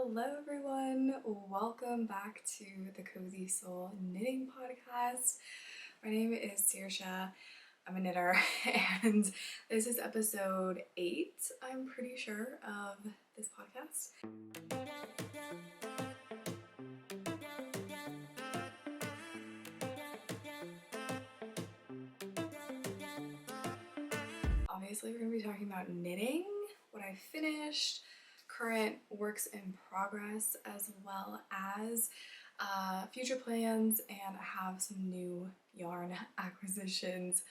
Hello everyone, welcome back to the Cozy Soul Knitting Podcast. My name is Saoirse, I'm a knitter, and this is episode 8, I'm pretty sure, of this podcast. Obviously we're going to be talking about knitting, what I finished, current works in progress, as well as future plans, and I have some new yarn acquisitions.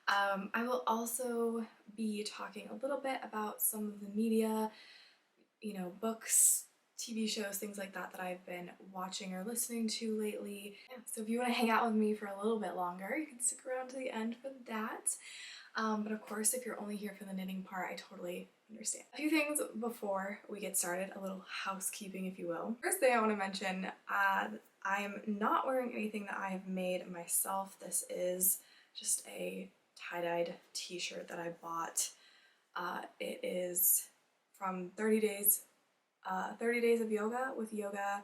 I will also be talking a little bit about some of the media, books, TV shows, things like that I've been watching or listening to lately. Yeah, so if you want to hang out with me for a little bit longer, you can stick around to the end for that. But of course, if you're only here for the knitting part, I totally understand. A few things before we get started, a little housekeeping, if you will. First thing I want to mention, I am not wearing anything that I have made myself. This is just a tie-dyed t-shirt that I bought. It is from 30 days of yoga with yoga,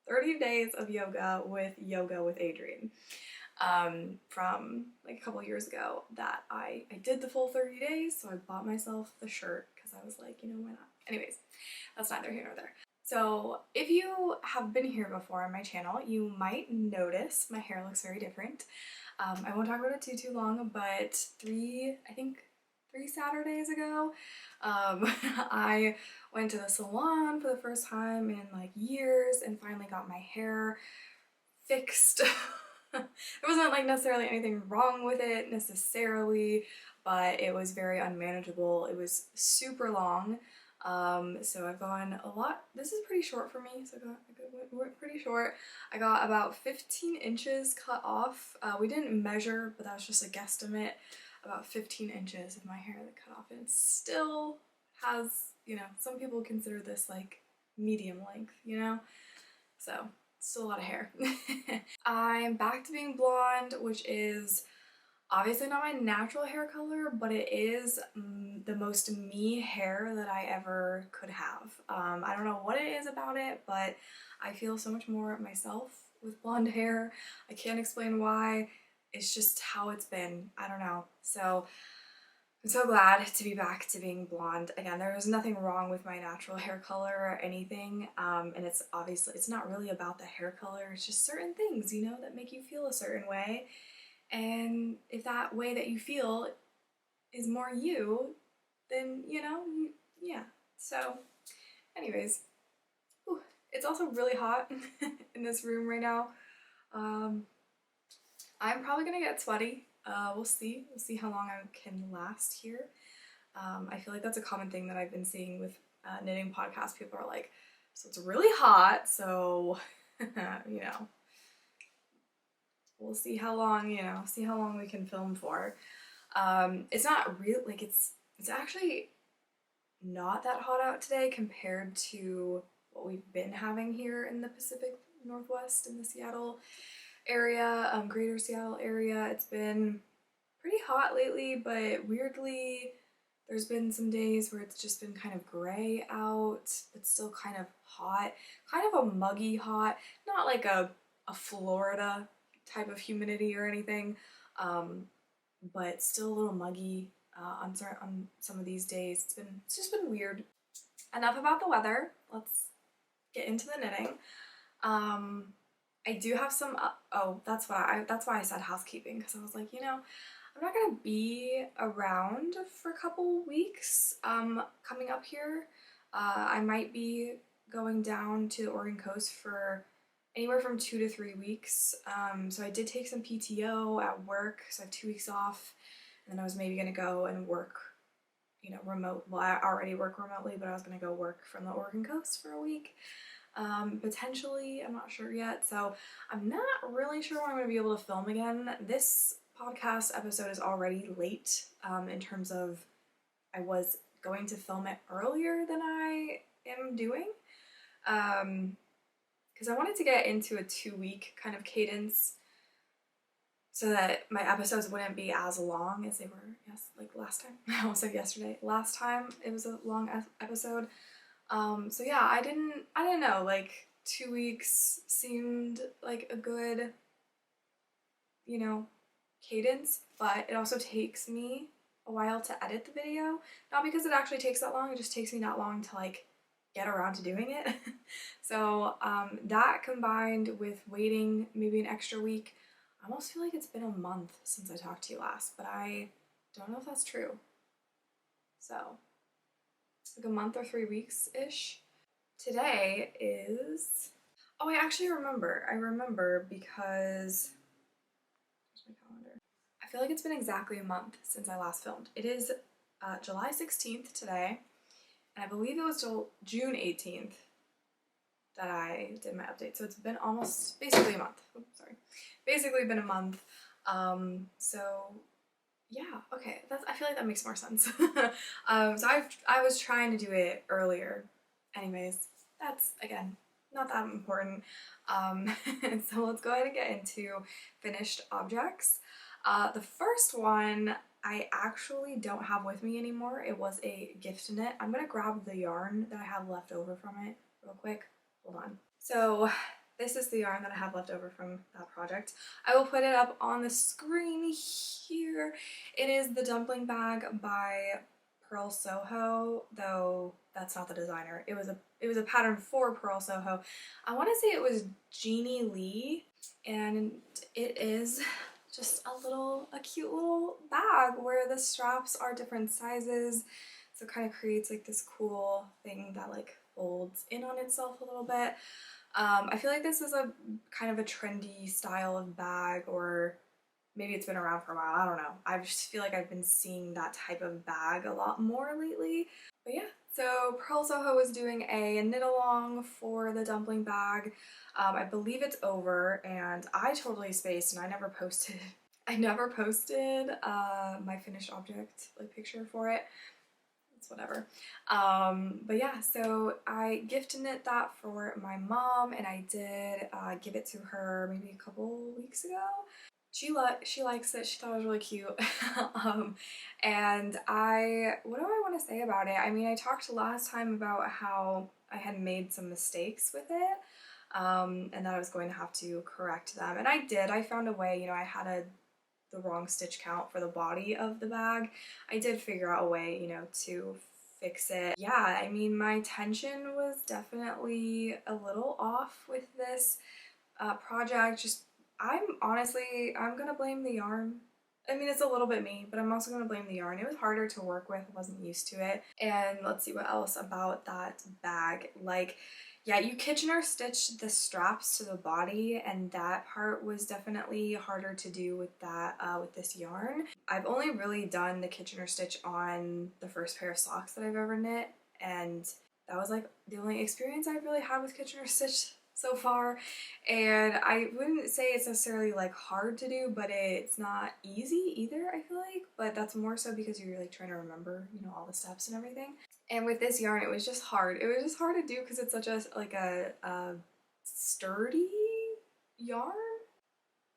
30 days of yoga with Adrienne. From like a couple years ago that I did the full 30 days, so I bought myself the shirt because I was like, why not? Anyways, that's neither here nor there. So if you have been here before on my channel, you might notice my hair looks very different. I won't talk about it too long, but three Saturdays ago, I went to the salon for the first time in like years and finally got my hair fixed. There wasn't like necessarily anything wrong with it necessarily, but it was very unmanageable. It was super long, so I've gone a lot. This is pretty short for me, so I went pretty short. I got about 15 inches cut off. We didn't measure, but that was just a guesstimate. About 15 inches of my hair that cut off, and it still has, some people consider this like medium length, so still a lot of hair. I'm back to being blonde, which is obviously not my natural hair color, but it is the most me hair that I ever could have. I don't know what it is about it, but I feel so much more myself with blonde hair. I can't explain why. It's just how it's been. I don't know. So I'm so glad to be back to being blonde again. There is nothing wrong with my natural hair color or anything, and it's not really about the hair color. It's just certain things, that make you feel a certain way, and if that way that you feel is more you, then yeah. So anyways, it's also really hot in this room right now. I'm probably gonna get sweaty. We'll see how long I can last here. I feel like that's a common thing that I've been seeing with knitting podcasts. People are like, so it's really hot, so we'll see how long, we can film for. It's not real, like it's actually not that hot out today compared to what we've been having here in the Pacific Northwest, in the Seattle area, greater Seattle area. It's been pretty hot lately, but weirdly there's been some days where it's just been kind of gray out, but still kind of hot, kind of a muggy hot, not like a Florida type of humidity or anything, but still a little muggy on some of these days. It's just been weird. Enough about the weather, let's get into the knitting. I do have some, that's why I said housekeeping, because I was like, I'm not gonna be around for a couple weeks coming up here. I might be going down to the Oregon coast for anywhere from 2 to 3 weeks. So I did take some PTO at work, so I have 2 weeks off, and then I was maybe gonna go and work, remote. Well, I already work remotely, but I was gonna go work from the Oregon coast for a week. Potentially, I'm not sure yet, so I'm not really sure when I'm going to be able to film again. This podcast episode is already late, in terms of I was going to film it earlier than I am doing, because I wanted to get into a 2-week kind of cadence so that my episodes wouldn't be as long as they were, yes, like last time. I almost said yesterday. Last time it was a long episode. So yeah, I didn't know, like 2 weeks seemed like a good, you know, cadence, but it also takes me a while to edit the video. Not because it actually takes that long, it just takes me that long to like get around to doing it. So that combined with waiting maybe an extra week, I almost feel like it's been a month since I talked to you last, but I don't know if that's true. So like a month or 3 weeks-ish. Today is, oh, I actually remember. I remember because, where's my calendar? I feel like it's been exactly a month since I last filmed. It is July 16th today, and I believe it was till June 18th that I did my update. So it's been almost, basically a month. Oops, sorry. Basically been a month. So yeah, okay. I feel like that makes more sense. So I was trying to do it earlier. Anyways, that's, again, not that important. So let's go ahead and get into finished objects. The first one I actually don't have with me anymore. It was a gift knit. I'm gonna grab the yarn that I have left over from it real quick. Hold on. So this is the yarn that I have left over from that project. I will put it up on the screen here. It is the Dumpling Bag by Purl Soho, though that's not the designer. It was a pattern for Purl Soho. I want to say it was Jeannie Lee, and it is just a cute little bag where the straps are different sizes, so it kind of creates like this cool thing that like folds in on itself a little bit. I feel like this is a kind of a trendy style of bag, or maybe it's been around for a while, I don't know. I just feel like I've been seeing that type of bag a lot more lately. But yeah, so Purl Soho was doing a knit along for the dumpling bag. I believe it's over, and I totally spaced and I never posted my finished object like picture for it. It's whatever. But yeah, so I gift knit that for my mom, and I did give it to her maybe a couple weeks ago. She likes it. She thought it was really cute. And what do I want to say about it? I mean, I talked last time about how I had made some mistakes with it, and that I was going to have to correct them, and I did. I found a way. You know, I had the wrong stitch count for the body of the bag. I did figure out a way, you know, to fix it. Yeah, I mean, my tension was definitely a little off with this project. I'm gonna blame the yarn. I mean, it's a little bit me, but I'm also gonna blame the yarn. It was harder to work with, wasn't used to it. And let's see what else about that bag. Like, yeah, you Kitchener stitched the straps to the body, and that part was definitely harder to do with that, with this yarn. I've only really done the Kitchener stitch on the first pair of socks that I've ever knit, and that was like the only experience I've really had with Kitchener stitch so far. And I wouldn't say it's necessarily like hard to do, but it's not easy either, I feel like. But that's more so because you're like trying to remember, you know, all the steps and everything. And with this yarn, it was just hard. It was just hard to do because it's such a sturdy yarn.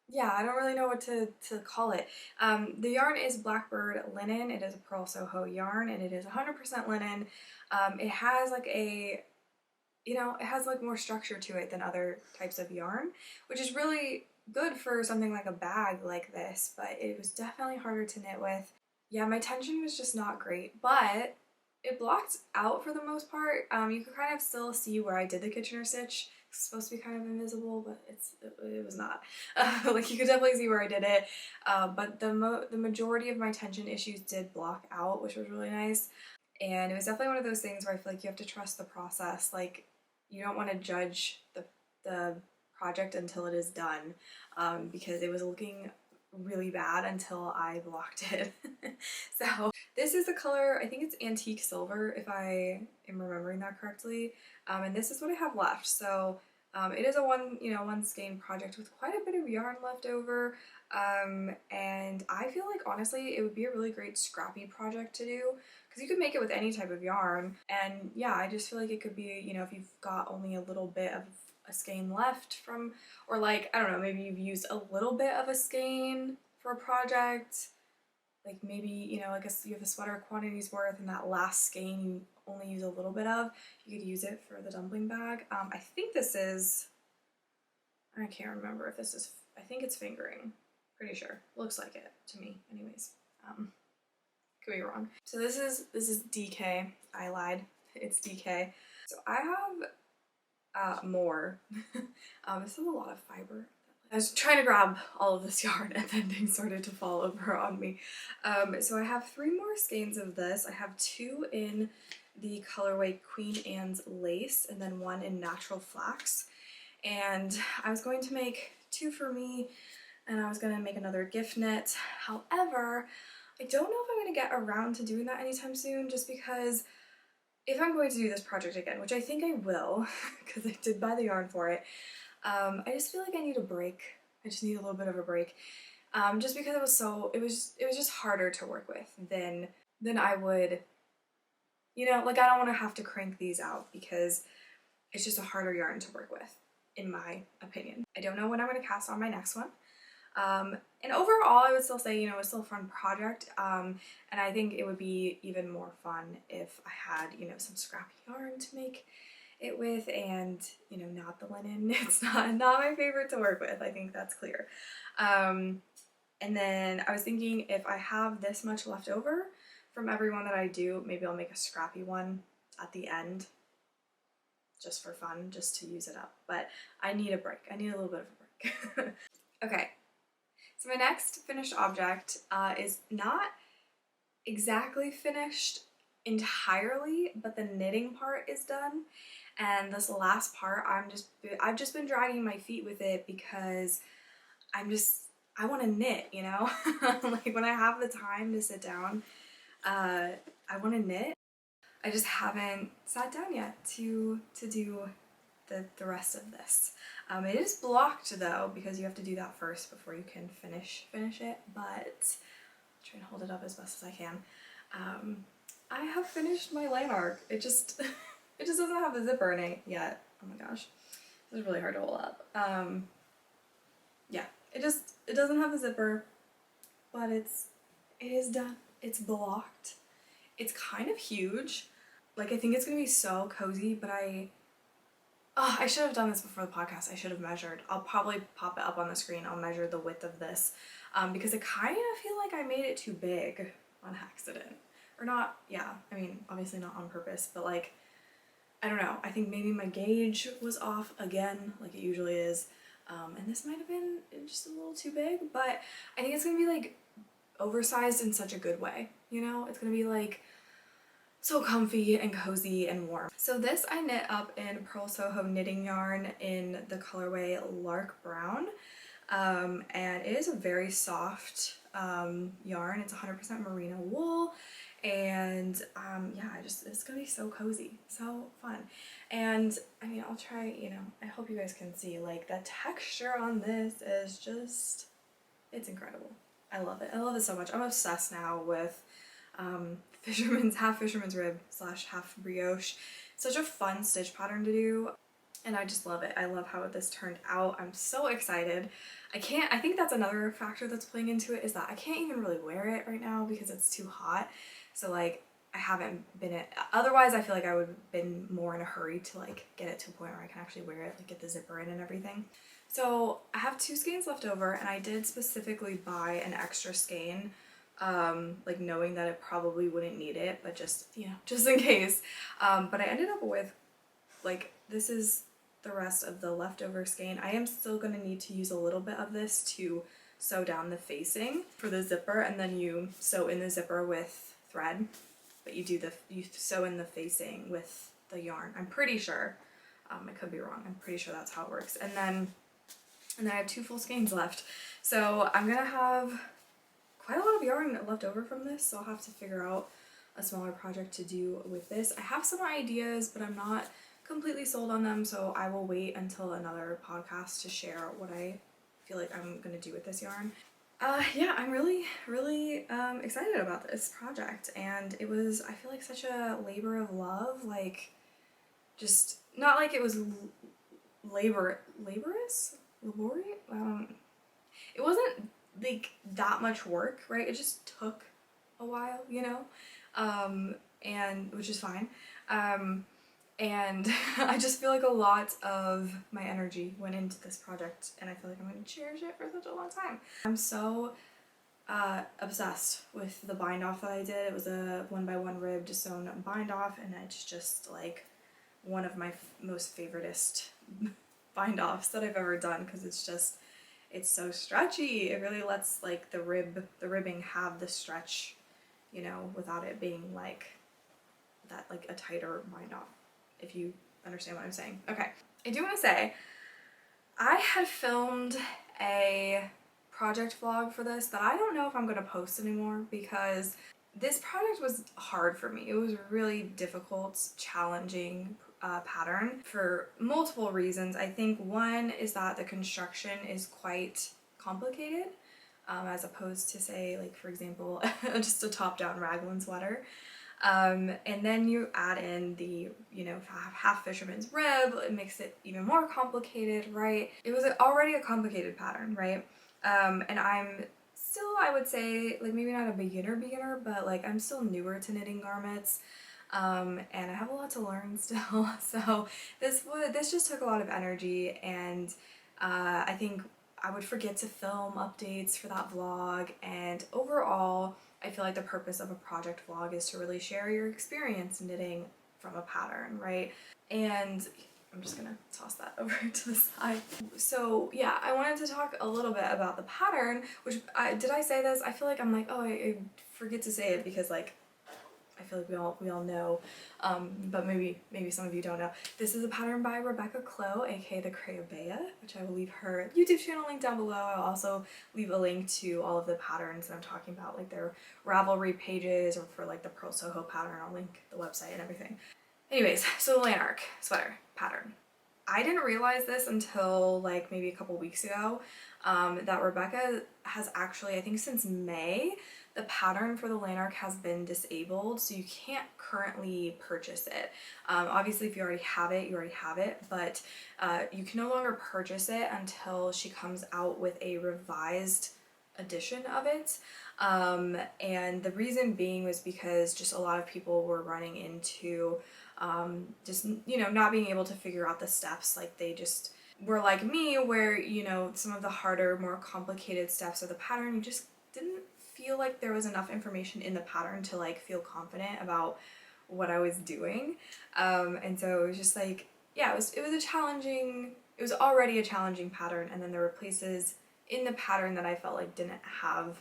Yeah, I don't really know what to call it. The yarn is Blackbird linen. It is a Purl Soho yarn, and it is 100% linen. It has like it has like more structure to it than other types of yarn, which is really good for something like a bag like this, but it was definitely harder to knit with. Yeah, my tension was just not great, but it blocked out for the most part. You could kind of still see where I did the Kitchener stitch. It's supposed to be kind of invisible, but it was not. Like, you could definitely see where I did it, but the majority of my tension issues did block out, which was really nice. And it was definitely one of those things where I feel like you have to trust the process. Like, you don't want to judge the project until it is done, because it was looking really bad until I blocked it. So this is the color, I think it's antique silver if I am remembering that correctly, and this is what I have left. So it is a one skein project with quite a bit of yarn left over, and I feel like honestly it would be a really great scrappy project to do, because you could make it with any type of yarn. And yeah, I just feel like it could be, you know, if you've got only a little bit of a skein left from, or like, I don't know, maybe you've used a little bit of a skein for a project, like maybe, you know, I guess you have a sweater quantity's worth and that last skein you only use a little bit of, you could use it for the dumpling bag. I think this is, I can't remember if this is, I think it's fingering, pretty sure, looks like it to me anyways. Could be wrong. So this is DK, I lied, it's DK. So I have more. This is a lot of fiber. I was trying to grab all of this yarn and then things started to fall over on me. So I have 3 more skeins of this. I have 2 in the colorway Queen Anne's Lace and then 1 in Natural Flax. And I was going to make 2 for me and I was going to make another gift knit. However, I don't know if I'm going to get around to doing that anytime soon, just because if I'm going to do this project again, which I think I will, because I did buy the yarn for it, I just feel like I need a break. I just need a little bit of a break, just because it was just harder to work with than I would, you know, like I don't want to have to crank these out because it's just a harder yarn to work with, in my opinion. I don't know when I'm going to cast on my next one. And overall, I would still say, you know, it's still a fun project, and I think it would be even more fun if I had, you know, some scrappy yarn to make it with and, you know, not the linen. It's not my favorite to work with, I think that's clear. And then I was thinking if I have this much left over from every one that I do, maybe I'll make a scrappy one at the end, just for fun, just to use it up. But I need a break. I need a little bit of a break. Okay. So my next finished object is not exactly finished entirely, but the knitting part is done. And this last part, I've just been dragging my feet with it because I want to knit, you know? Like when I have the time to sit down, I want to knit. I just haven't sat down yet to do the rest of this. It is blocked though, because you have to do that first before you can finish it, but I'm trying to hold it up as best as I can. I have finished my Lanark. It just doesn't have the zipper in it yet. Oh my gosh, this is really hard to hold up. Yeah, it doesn't have the zipper, but it is done. It's blocked. It's kind of huge. Like I think it's gonna be so cozy, but I should have done this before the podcast. I should have measured. I'll probably pop it up on the screen. I'll measure the width of this because I kind of feel like I made it too big on accident. Or not, yeah, I mean, obviously not on purpose, but like, I don't know. I think maybe my gauge was off again, like it usually is. And this might have been just a little too big, but I think it's going to be like oversized in such a good way, you know? It's going to be like so comfy and cozy and warm. So this I knit up in Purl Soho knitting yarn in the colorway Lark Brown. And it is a very soft yarn. It's 100% merino wool. And yeah, it's gonna be so cozy, so fun. And I mean, I'll try, you know, I hope you guys can see, like the texture on this is just, it's incredible. I love it. I love it so much. I'm obsessed now with half fisherman's rib / half brioche. Such a fun stitch pattern to do, and I just love it. I love how this turned out. I'm so excited. I think that's another factor that's playing into it, is that I can't even really wear it right now because it's too hot. So like I haven't been otherwise I feel like I would have been more in a hurry to like get it to a point where I can actually wear it, like get the zipper in and everything. So I have 2 skeins left over, and I did specifically buy an extra skein, like knowing that it probably wouldn't need it, but just, you know, just in case. But I ended up with, like, this is the rest of the leftover skein. I am still going to need to use a little bit of this to sew down the facing for the zipper, and then you sew in the zipper with thread, but you sew in the facing with the yarn. I'm pretty sure. I could be wrong. I'm pretty sure that's how it works. And then I have 2 full skeins left. So I'm gonna have quite a lot of yarn left over from this, so I'll have to figure out a smaller project to do with this. I have some ideas, but I'm not completely sold on them, so I will wait until another podcast to share what I feel like I'm gonna do with this yarn. Yeah, I'm really excited about this project, and it was, I feel like, such a labor of love. Like, just not like it was laborious? It wasn't like that much work, right? It just took a while, you know? And which is fine. And I just feel like a lot of my energy went into this project, and I feel like I'm going to cherish it for such a long time. I'm so obsessed with the bind off that I did. It was a 1x1 rib just sewn bind off, and it's just like one of my most favoritist bind offs that I've ever done, because it's so stretchy. It really lets like the ribbing have the stretch, you know, without it being like that, like a tighter bind off, if you understand what I'm saying. Okay, I do want to say I had filmed a project vlog for this that I don't know if I'm going to post anymore, because this project was hard for me. It was really difficult, challenging pattern for multiple reasons. I think one is that the construction is quite complicated, as opposed to, say, like for example, just a top-down raglan sweater. And then you add in the, you know, half fisherman's rib. It makes it even more complicated, right? It was already a complicated pattern, right? And I'm still, I would say, like maybe not a beginner, but like I'm still newer to knitting garments. And I have a lot to learn still. So this just took a lot of energy, and I think I would forget to film updates for that vlog, and overall I feel like the purpose of a project vlog is to really share your experience knitting from a pattern, right? And I'm just gonna toss that over to the side. So yeah, I wanted to talk a little bit about the pattern, which did I say this? I feel like I'm like, oh, I forget to say it, because like I feel like we all know, but maybe some of you don't know. This is a pattern by Rebecca Clow, aka the Crayobea, which I will leave her YouTube channel link down below. I'll also leave a link to all of the patterns that I'm talking about, like their Ravelry pages, or for like the Purl Soho pattern, I'll link the website and everything. Anyways, so the Lanark Sweater pattern. I didn't realize this until like maybe a couple weeks ago, that Rebecca has actually, I think since May, the pattern for the Lanark has been disabled, so you can't currently purchase it. Obviously if you already have it, you already have it, but you can no longer purchase it until she comes out with a revised edition of it. And the reason being was because just a lot of people were running into just, you know, not being able to figure out the steps. Like they just were like me, where, you know, some of the harder, more complicated steps of the pattern, you just didn't feel like there was enough information in the pattern to like feel confident about what I was doing. And so it was just like, yeah, it was it was already a challenging pattern, and then there were places in the pattern that I felt like didn't have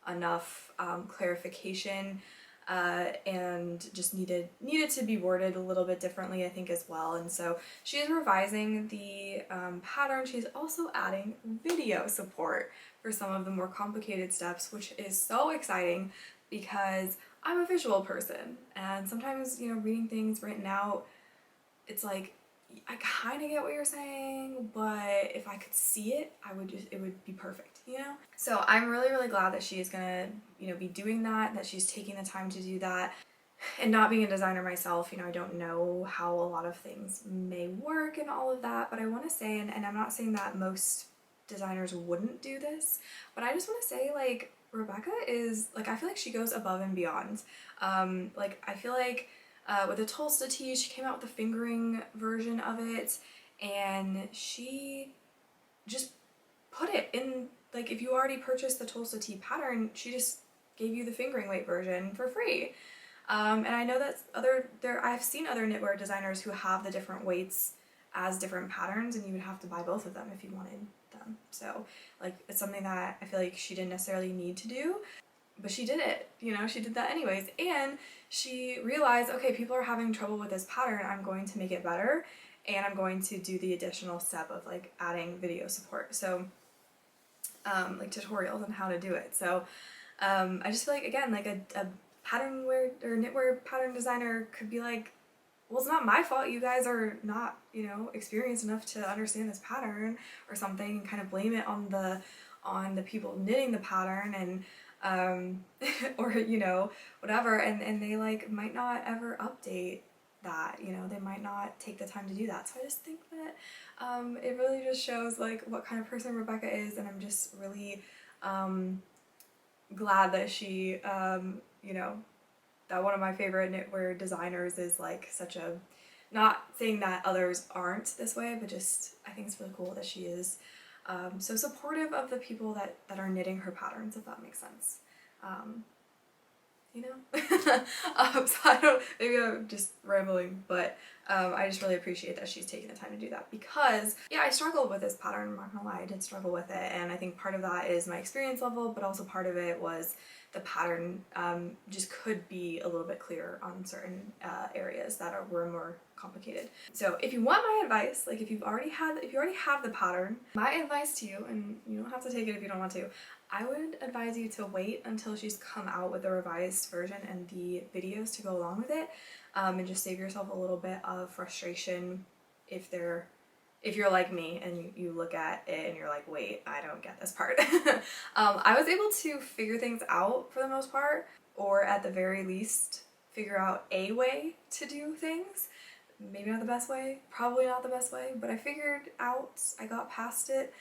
enough clarification, and just needed to be worded a little bit differently, I think, as well. And so she is revising the pattern. She's also adding video support for some of the more complicated steps, which is so exciting because I'm a visual person, and sometimes, you know, reading things written out, it's like I kind of get what you're saying, but if I could see it, it would be perfect, you know? So I'm really glad that she is gonna, you know, be doing that she's taking the time to do that. And not being a designer myself, you know, I don't know how a lot of things may work and all of that, but I want to say, and I'm not saying that most designers wouldn't do this, but I just want to say, like, Rebecca is, like, I feel like she goes above and beyond. Like, I feel like with the Tulsa tee, she came out with the fingering version of it, and she just put it in, like, if you already purchased the Tulsa tee pattern, she just gave you the fingering weight version for free. And I know that I've seen other knitwear designers who have the different weights as different patterns, and you would have to buy both of them if you wanted them. So, like, it's something that I feel like she didn't necessarily need to do, but she did it, you know, she did that anyways. And she realized, okay, people are having trouble with this pattern, I'm going to make it better, and I'm going to do the additional step of, like, adding video support. So, like, tutorials on how to do it. So, I just feel like, again, like a pattern wear or knitwear pattern designer could be like, well, it's not my fault you guys are not, you know, experienced enough to understand this pattern or something, and kind of blame it on the people knitting the pattern, and or, you know, whatever, and they, like, might not ever update that, you know, they might not take the time to do that. So I just think that it really just shows like what kind of person Rebecca is, and I'm just really glad that she, you know, that one of my favorite knitwear designers is like such a, not saying that others aren't this way, but just I think it's really cool that she is so supportive of the people that are knitting her patterns, if that makes sense. You know? So I don't, maybe I'm just rambling, but I just really appreciate that she's taking the time to do that, because yeah, I struggled with this pattern, I'm not gonna lie, I did struggle with it, and I think part of that is my experience level, but also part of it was the pattern just could be a little bit clearer on certain areas that were more complicated. So if you want my advice, like if you already have the pattern, my advice to you, and you don't have to take it if you don't want to, I would advise you to wait until she's come out with the revised version and the videos to go along with it, and just save yourself a little bit of frustration if you're like me and you look at it and you're like, wait, I don't get this part. I was able to figure things out for the most part, or at the very least figure out a way to do things. Maybe not the best way, probably not the best way, but I figured out, I got past it.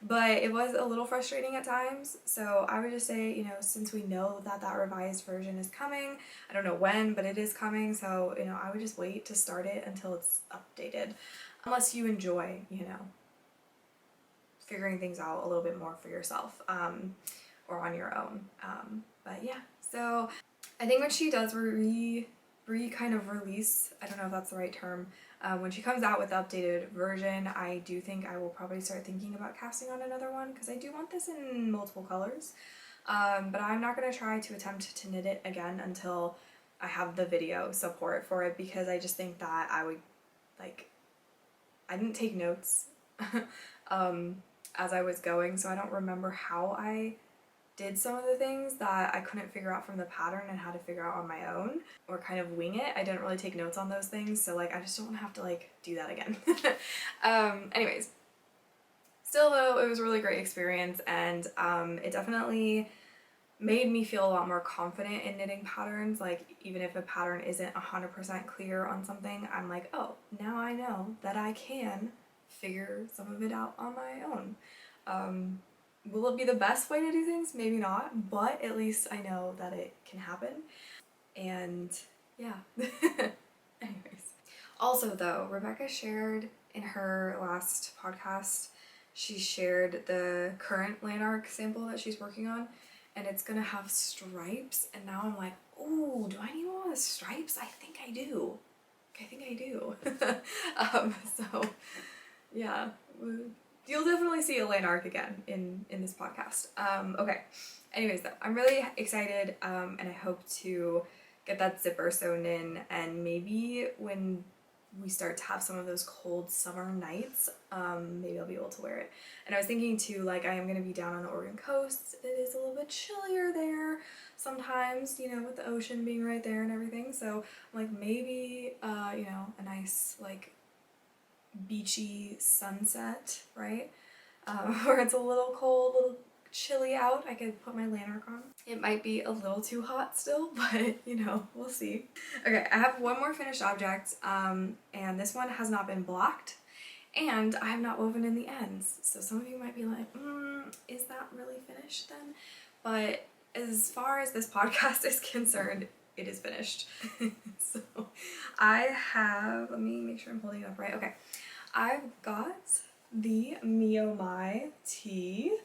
But it was a little frustrating at times, so I would just say, you know, since we know that that revised version is coming, I don't know when, but it is coming, so, you know, I would just wait to start it until it's updated, unless you enjoy, you know, figuring things out a little bit more for yourself, or on your own. But yeah, so I think when she does kind of release, I don't know if that's the right term, when she comes out with the updated version, I do think I will probably start thinking about casting on another one, because I do want this in multiple colors, but I'm not going to try to attempt to knit it again until I have the video support for it, because I just think that I would, like, I didn't take notes as I was going, so I don't remember how I did some of the things that I couldn't figure out from the pattern and how to figure out on my own, or kind of wing it. I didn't really take notes on those things, so like I just don't want to have to like do that again. Anyways, still though, it was a really great experience, and it definitely made me feel a lot more confident in knitting patterns. Like, even if a pattern isn't 100% clear on something, I'm like, oh, now I know that I can figure some of it out on my own. Will it be the best way to do things? Maybe not, but at least I know that it can happen. And yeah. Anyways. Also though, Rebecca shared in her last podcast, she shared the current Lanark sample that she's working on, and it's gonna have stripes, and now I'm like, ooh, do I need one with stripes? I think I do. So yeah. You'll definitely see a Lanark again in this podcast. Okay, anyways though, I'm really excited, and I hope to get that zipper sewn in, and maybe when we start to have some of those cold summer nights, maybe I'll be able to wear it. And I was thinking too, like, I am going to be down on the Oregon coast. It is a little bit chillier there sometimes, you know, with the ocean being right there and everything, so like maybe, you know, a nice like beachy sunset, right? Where it's a little cold, a little chilly out, I could put my Lanark on. It might be a little too hot still, but you know, we'll see. Okay, I have one more finished object, and this one has not been blocked, and I have not woven in the ends. So some of you might be like, is that really finished then? But as far as this podcast is concerned, it is finished. So I have, let me make sure I'm holding it up right. Okay, I've got the Meow My Tea.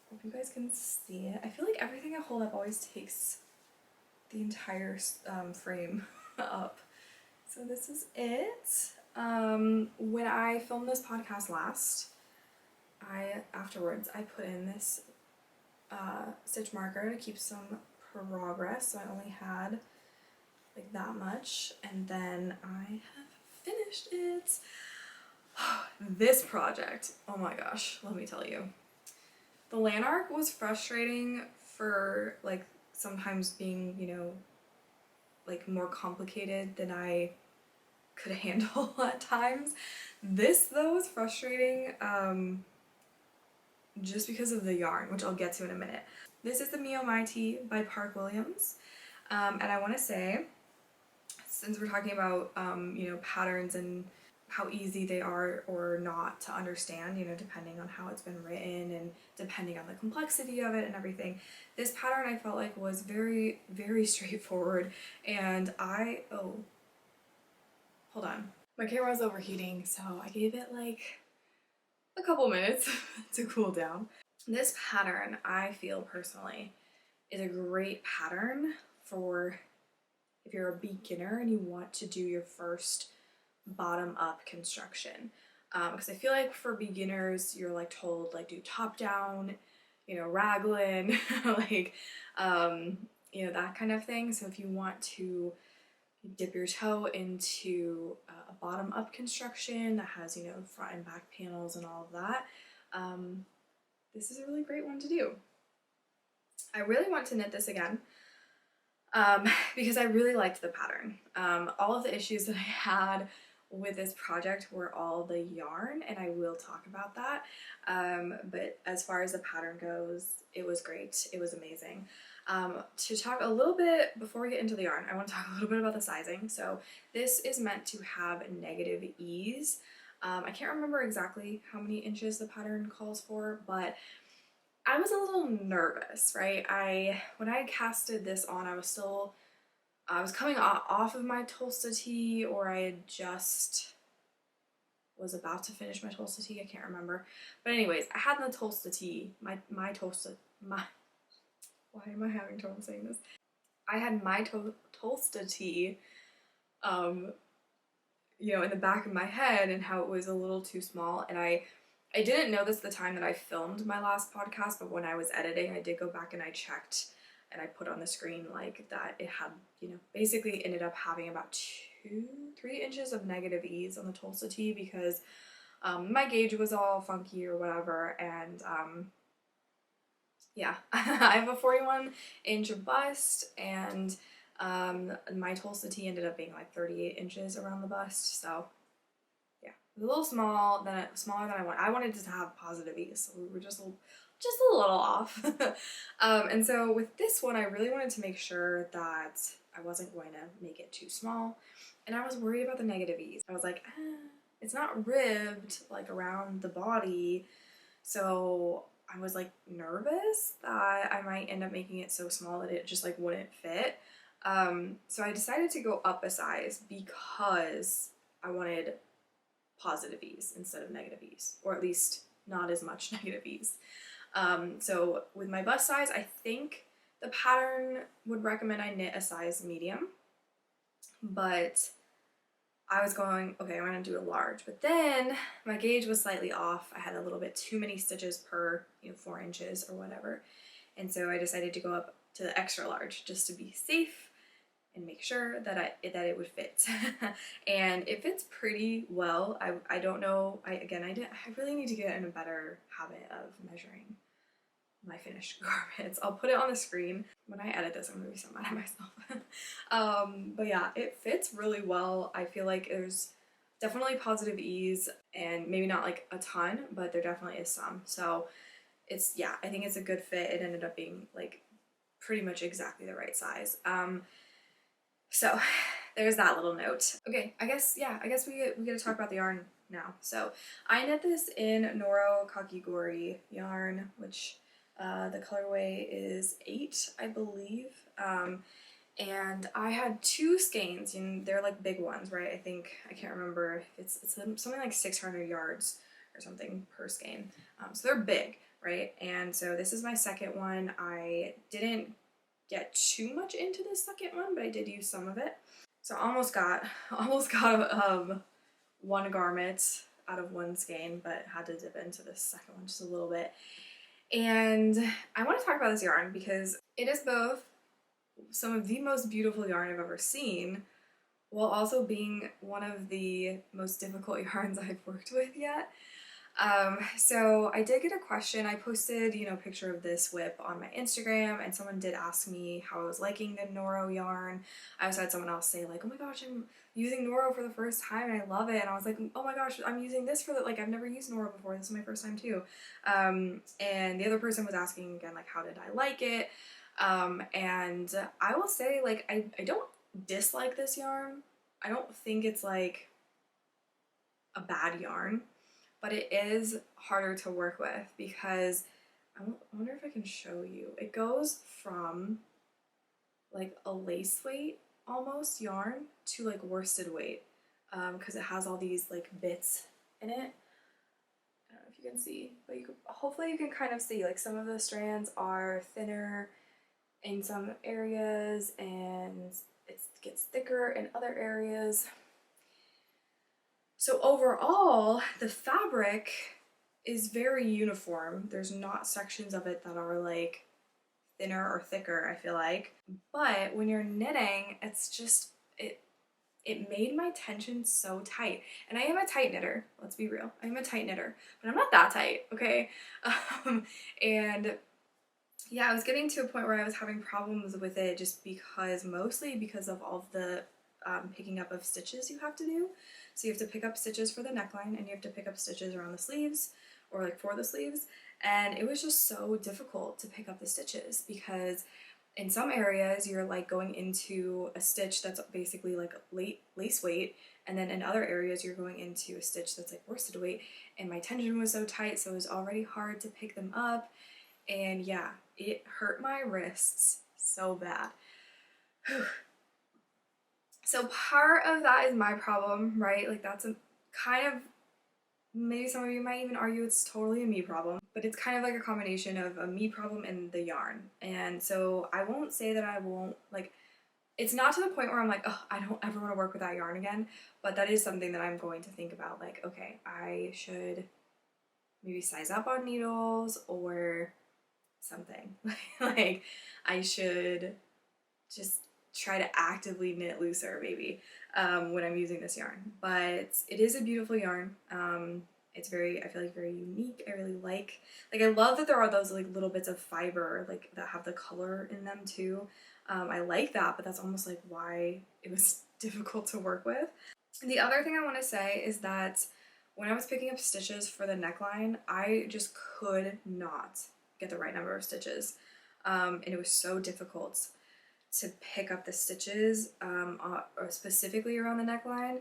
Hope you guys can see it. I feel like everything I hold up always takes the entire frame up. So this is it. When I filmed this podcast last, afterwards I put in this stitch marker to keep some progress, so I only had like that much, and then I have finished it. This project, oh my gosh, let me tell you. The Lanark was frustrating for like sometimes being, you know, like more complicated than I could handle at times. This though was frustrating just because of the yarn, which I'll get to in a minute. This is the Meow My Tea by Park Williams, and I want to say since we're talking about, you know, patterns and how easy they are or not to understand, you know, depending on how it's been written and depending on the complexity of it and everything, this pattern I felt like was very, very straightforward. And oh, hold on. My camera was overheating, so I gave it like a couple minutes to cool down. This pattern, I feel personally, is a great pattern for if you're a beginner and you want to do your first bottom-up construction. Because I feel like for beginners, you're like told like do top-down, you know, raglan, like, you know, that kind of thing. So if you want to dip your toe into a bottom-up construction that has, you know, front and back panels and all of that, this is a really great one to do. I really want to knit this again because I really liked the pattern. All of the issues that I had with this project were all the yarn, and I will talk about that. But as far as the pattern goes, it was great. It was amazing. To talk a little bit, before we get into the yarn, I want to talk a little bit about the sizing. So this is meant to have negative ease. I can't remember exactly how many inches the pattern calls for, but I was a little nervous, right? When I casted this on, I was coming off of my Tulsa tea, or I had just was about to finish my Tulsa tea, I can't remember. But anyways, I had the Tulsa tea, why am I having trouble saying this? I had my Tulsa tea, you know, in the back of my head and how it was a little too small, and I didn't know this the time that I filmed my last podcast, but when I was editing, I did go back and I checked and I put on the screen like that it had, you know, basically ended up having about 2-3 inches of negative ease on the Tulsa tea because my gauge was all funky or whatever, and yeah, I have a 41-inch bust, and my Tulsa tea ended up being like 38 inches around the bust, so yeah, it was a little smaller than I wanted. I wanted it to have positive ease, so we were just a little off. And so with this one, I really wanted to make sure that I wasn't going to make it too small, and I was worried about the negative ease. I was like, it's not ribbed like around the body, so I was like nervous that I might end up making it so small that it just like wouldn't fit. So I decided to go up a size because I wanted positive ease instead of negative ease, or at least not as much negative ease. So with my bust size, I think the pattern would recommend I knit a size medium, but I was going, okay, I'm gonna do a large, but then my gauge was slightly off. I had a little bit too many stitches per, you know, 4 inches or whatever. And so I decided to go up to the extra large just to be safe and make sure that it would fit. And it fits pretty well. I don't know, I really need to get in a better habit of measuring my finished garments. I'll put it on the screen. When I edit this, I'm gonna be so mad at myself. But yeah, it fits really well. I feel like there's definitely positive ease, and maybe not like a ton, but there definitely is some. So it's, yeah, I think it's a good fit. It ended up being like pretty much exactly the right size. So there's that little note. Okay, I guess we get to talk about the yarn now. So I knit this in Noro Kakigori yarn, which the colorway is 8, I believe. And I had 2 skeins, and they're like big ones, right? I can't remember, it's something like 600 yards or something per skein. So they're big, right? And so this is my second one. I didn't get too much into the second one, but I did use some of it. So I almost got one garment out of one skein, but had to dip into the second one just a little bit. And I want to talk about this yarn because it is both some of the most beautiful yarn I've ever seen, while also being one of the most difficult yarns I've worked with yet. So I did get a question. I posted, you know, a picture of this whip on my Instagram, and someone did ask me how I was liking the Noro yarn. I also had someone else say like, oh my gosh, I'm using Noro for the first time and I love it. And I was like, oh my gosh, I'm using this for like, I've never used Noro before. This is my first time too. And the other person was asking again, like, how did I like it? And I will say, like, I don't dislike this yarn. I don't think it's like a bad yarn, but it is harder to work with because I wonder if I can show you. It goes from like a lace weight almost yarn to like worsted weight because it has all these like bits in it. I don't know if you can see, but hopefully you can kind of see like some of the strands are thinner in some areas and it gets thicker in other areas. So overall, the fabric is very uniform. There's not sections of it that are like thinner or thicker, I feel like. But when you're knitting, it's just, it made my tension so tight. And I am a tight knitter, let's be real. I am a tight knitter, but I'm not that tight, okay? And yeah, I was getting to a point where I was having problems with it just because, mostly because of all of the picking up of stitches you have to do. So you have to pick up stitches for the neckline and you have to pick up stitches around the sleeves or like for the sleeves. And it was just so difficult to pick up the stitches because in some areas you're like going into a stitch that's basically like lace weight, and then in other areas you're going into a stitch that's like worsted weight, and my tension was so tight so it was already hard to pick them up, and yeah, it hurt my wrists so bad. So part of that is my problem, right? Like that's a kind of, maybe some of you might even argue it's totally a me problem, but it's kind of like a combination of a me problem and the yarn. And so I won't say that I won't, like, it's not to the point where I'm like, oh, I don't ever want to work with that yarn again, but that is something that I'm going to think about, like, okay, I should maybe size up on needles or something. Like, I should just try to actively knit looser maybe when I'm using this yarn. But it is a beautiful yarn. It's very, I feel like very unique. I really like I love that there are those like little bits of fiber like that have the color in them too. I like that, but that's almost like why it was difficult to work with. And the other thing I want to say is that when I was picking up stitches for the neckline, I just could not get the right number of stitches. And it was so difficult to pick up the stitches specifically around the neckline,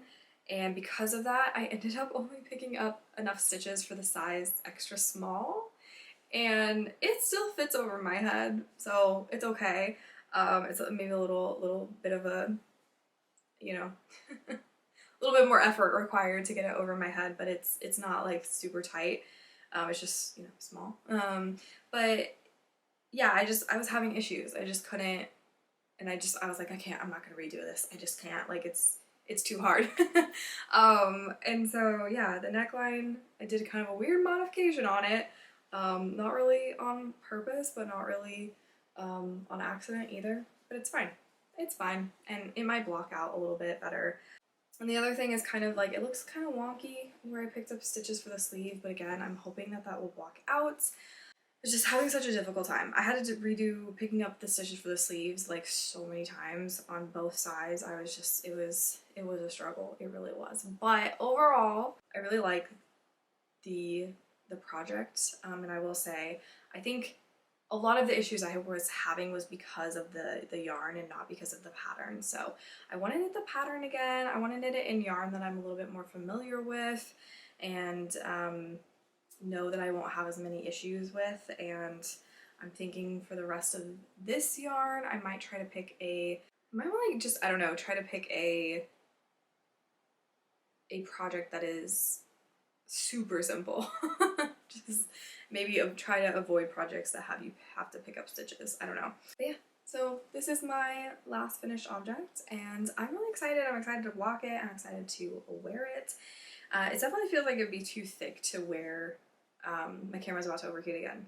and because of that I ended up only picking up enough stitches for the size extra small, and it still fits over my head, so it's okay. It's maybe a little bit of a, you know, a little bit more effort required to get it over my head, but it's not like super tight. It's just, you know, small. But yeah, I was having issues. I just couldn't. And I was like, I'm not gonna redo this. I just can't, like, it's too hard. And so yeah, the neckline, I did kind of a weird modification on it. Not really on purpose, but not really on accident either, but it's fine. It's fine, and it might block out a little bit better. And the other thing is kind of like, it looks kind of wonky where I picked up stitches for the sleeve, but again, I'm hoping that that will block out. I was just having such a difficult time. I had to redo picking up the stitches for the sleeves like so many times on both sides. I was just, it was a struggle. It really was. But overall, I really like the project. And I will say, I think a lot of the issues I was having was because of the yarn and not because of the pattern. So I want to knit the pattern again. I want to knit it in yarn that I'm a little bit more familiar with, and know that I won't have as many issues with. And I'm thinking for the rest of this yarn, I might try to pick I don't know, try to pick a project that is super simple. Just maybe try to avoid projects that have you have to pick up stitches. I don't know. But yeah, so this is my last finished object, and I'm really excited. I'm excited to block it. I'm excited to wear it. It definitely feels like it'd be too thick to wear. My camera's about to overheat again.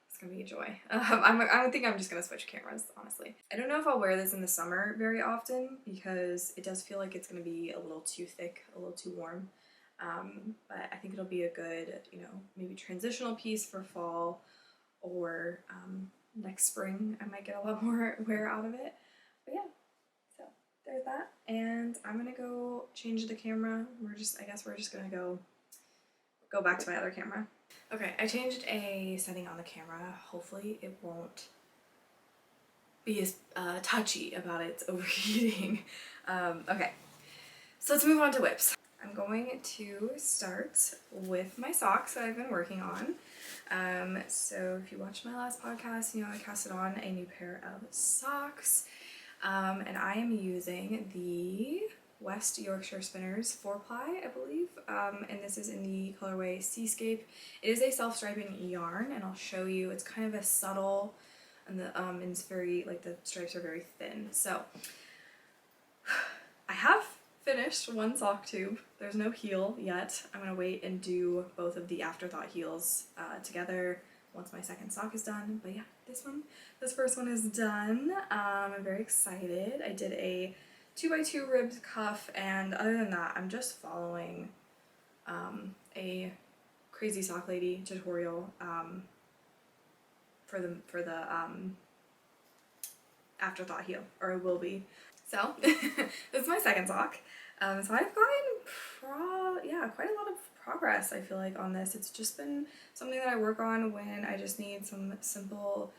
It's gonna be a joy. I think I'm just gonna switch cameras, honestly. I don't know if I'll wear this in the summer very often because it does feel like it's gonna be a little too thick, a little too warm. But I think it'll be a good, you know, maybe transitional piece for fall, or next spring I might get a lot more wear out of it. But yeah, so there's that. And I'm gonna go change the camera. I guess we're just gonna go back to my other camera. Okay, I changed a setting on the camera. Hopefully it won't be as touchy about its overheating. Okay, so let's move on to whips. I'm going to start with my socks that I've been working on. So if you watched my last podcast, you know I casted on a new pair of socks, and I am using the West Yorkshire Spinners 4-ply, I believe, and this is in the colorway Seascape. It is a self-striping yarn, and I'll show you. It's kind of a subtle, and and it's very, like, the stripes are very thin. So I have finished one sock tube. There's no heel yet. I'm gonna wait and do both of the afterthought heels together once my second sock is done. But yeah, this first one is done. I'm very excited. I did a 2x2 ribbed cuff, and other than that, I'm just following a crazy sock lady tutorial for the afterthought heel, or I will be. So this is my second sock. So I've gotten quite a lot of progress, I feel like, on this. It's just been something that I work on when I just need some simple,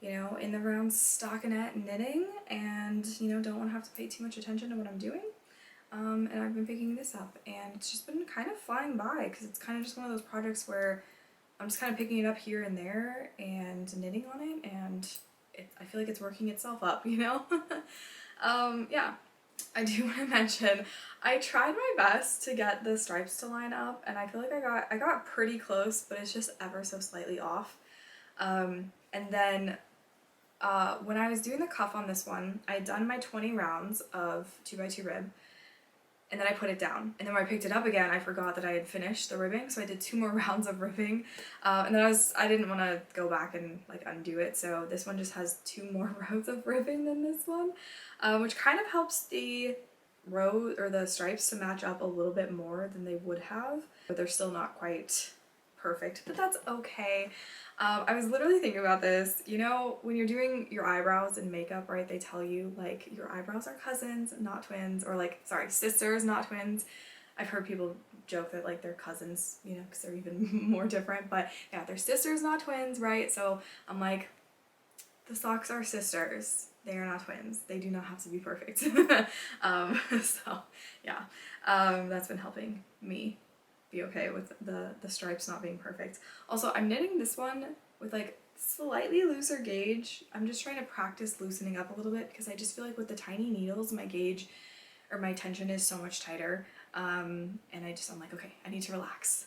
you know, in the round stockinette knitting, and, you know, don't want to have to pay too much attention to what I'm doing. And I've been picking this up, and it's just been kind of flying by, because it's kind of just one of those projects where I'm just kind of picking it up here and there and knitting on it, and I feel like it's working itself up, you know? Yeah, I do want to mention, I tried my best to get the stripes to line up, and I feel like I got pretty close, but it's just ever so slightly off. And then when I was doing the cuff on this one, I had done my 20 rounds of 2x2 rib, and then I put it down. And then when I picked it up again, I forgot that I had finished the ribbing, so I did 2 more rounds of ribbing. And then I didn't want to go back and, like, undo it, so this one just has 2 more rows of ribbing than this one, which kind of helps the row or the stripes to match up a little bit more than they would have, but they're still not quite perfect, but that's okay. I was literally thinking about this, you know, when you're doing your eyebrows and makeup, right, they tell you, like, your eyebrows are cousins, not twins, or, like, sorry, sisters, not twins. I've heard people joke that, like, they're cousins, you know, because they're even more different, but yeah, they're sisters, not twins, right? So I'm like, the socks are sisters. They are not twins. They do not have to be perfect. So yeah, that's been helping me be okay with the stripes not being perfect. Also, I'm knitting this one with, like, slightly looser gauge. I'm just trying to practice loosening up a little bit, because I just feel like with the tiny needles, my gauge or my tension is so much tighter. And I'm like, okay, I need to relax.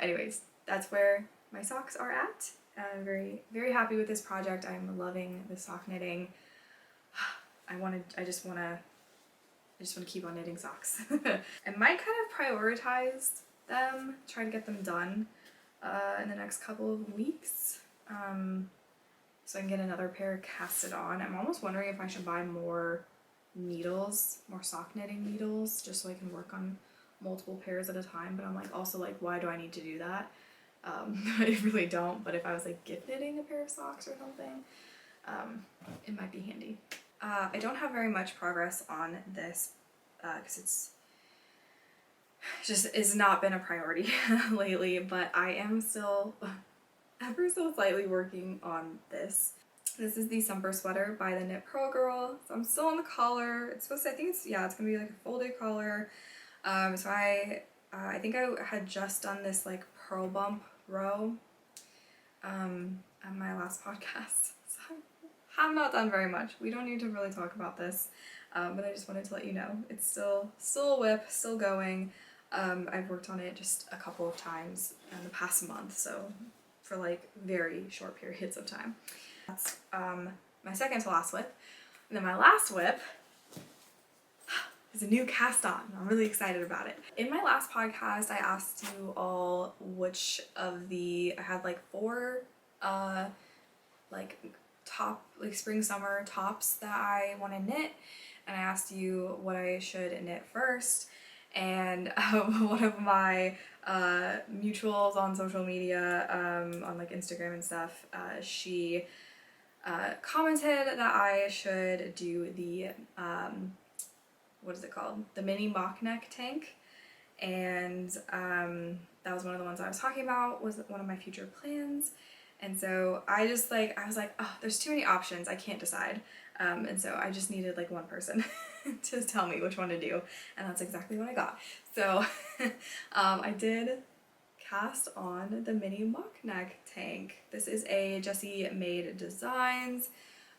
Anyways, that's where my socks are at. I'm very, very happy with this project. I'm loving the sock knitting. I just want to keep on knitting socks. I might kind of prioritize them, try to get them done in the next couple of weeks, so I can get another pair casted on. I'm almost wondering if I should buy more needles, more sock knitting needles, just so I can work on multiple pairs at a time, but I'm like, also, like, why do I need to do that? I really don't, but if I was, like, gift knitting a pair of socks or something, it might be handy. I don't have very much progress on this because it's not been a priority lately, but I am still ever so slightly working on this. This is the Semper sweater by the Knit Purl Girl. So I'm still on the collar. It's supposed to, I think it's gonna be like a folded collar. So I think I had just done this, like, purl bump row on my last podcast. So I have not done very much. We don't need to really talk about this, but I just wanted to let you know it's still a whip, still going. I've worked on it just a couple of times in the past month, so for, like, very short periods of time. That's my second to last whip. And then my last whip is a new cast on. I'm really excited about it. In my last podcast, I asked you all which of I had, like, 4 like, spring summer tops that I want to knit, and I asked you what I should knit first, and one of my mutuals on social media, on, like, Instagram and stuff, she commented that I should do the what is it called? The mini mock neck tank, and that was one of the ones I was talking about, was one of my future plans, And so I just like, I was like, oh, there's too many options, I can't decide. And so I just needed like one person to tell me which one to do, and that's exactly what I got. So I did cast on the mini mock neck tank. This is a Jessie Maed Designs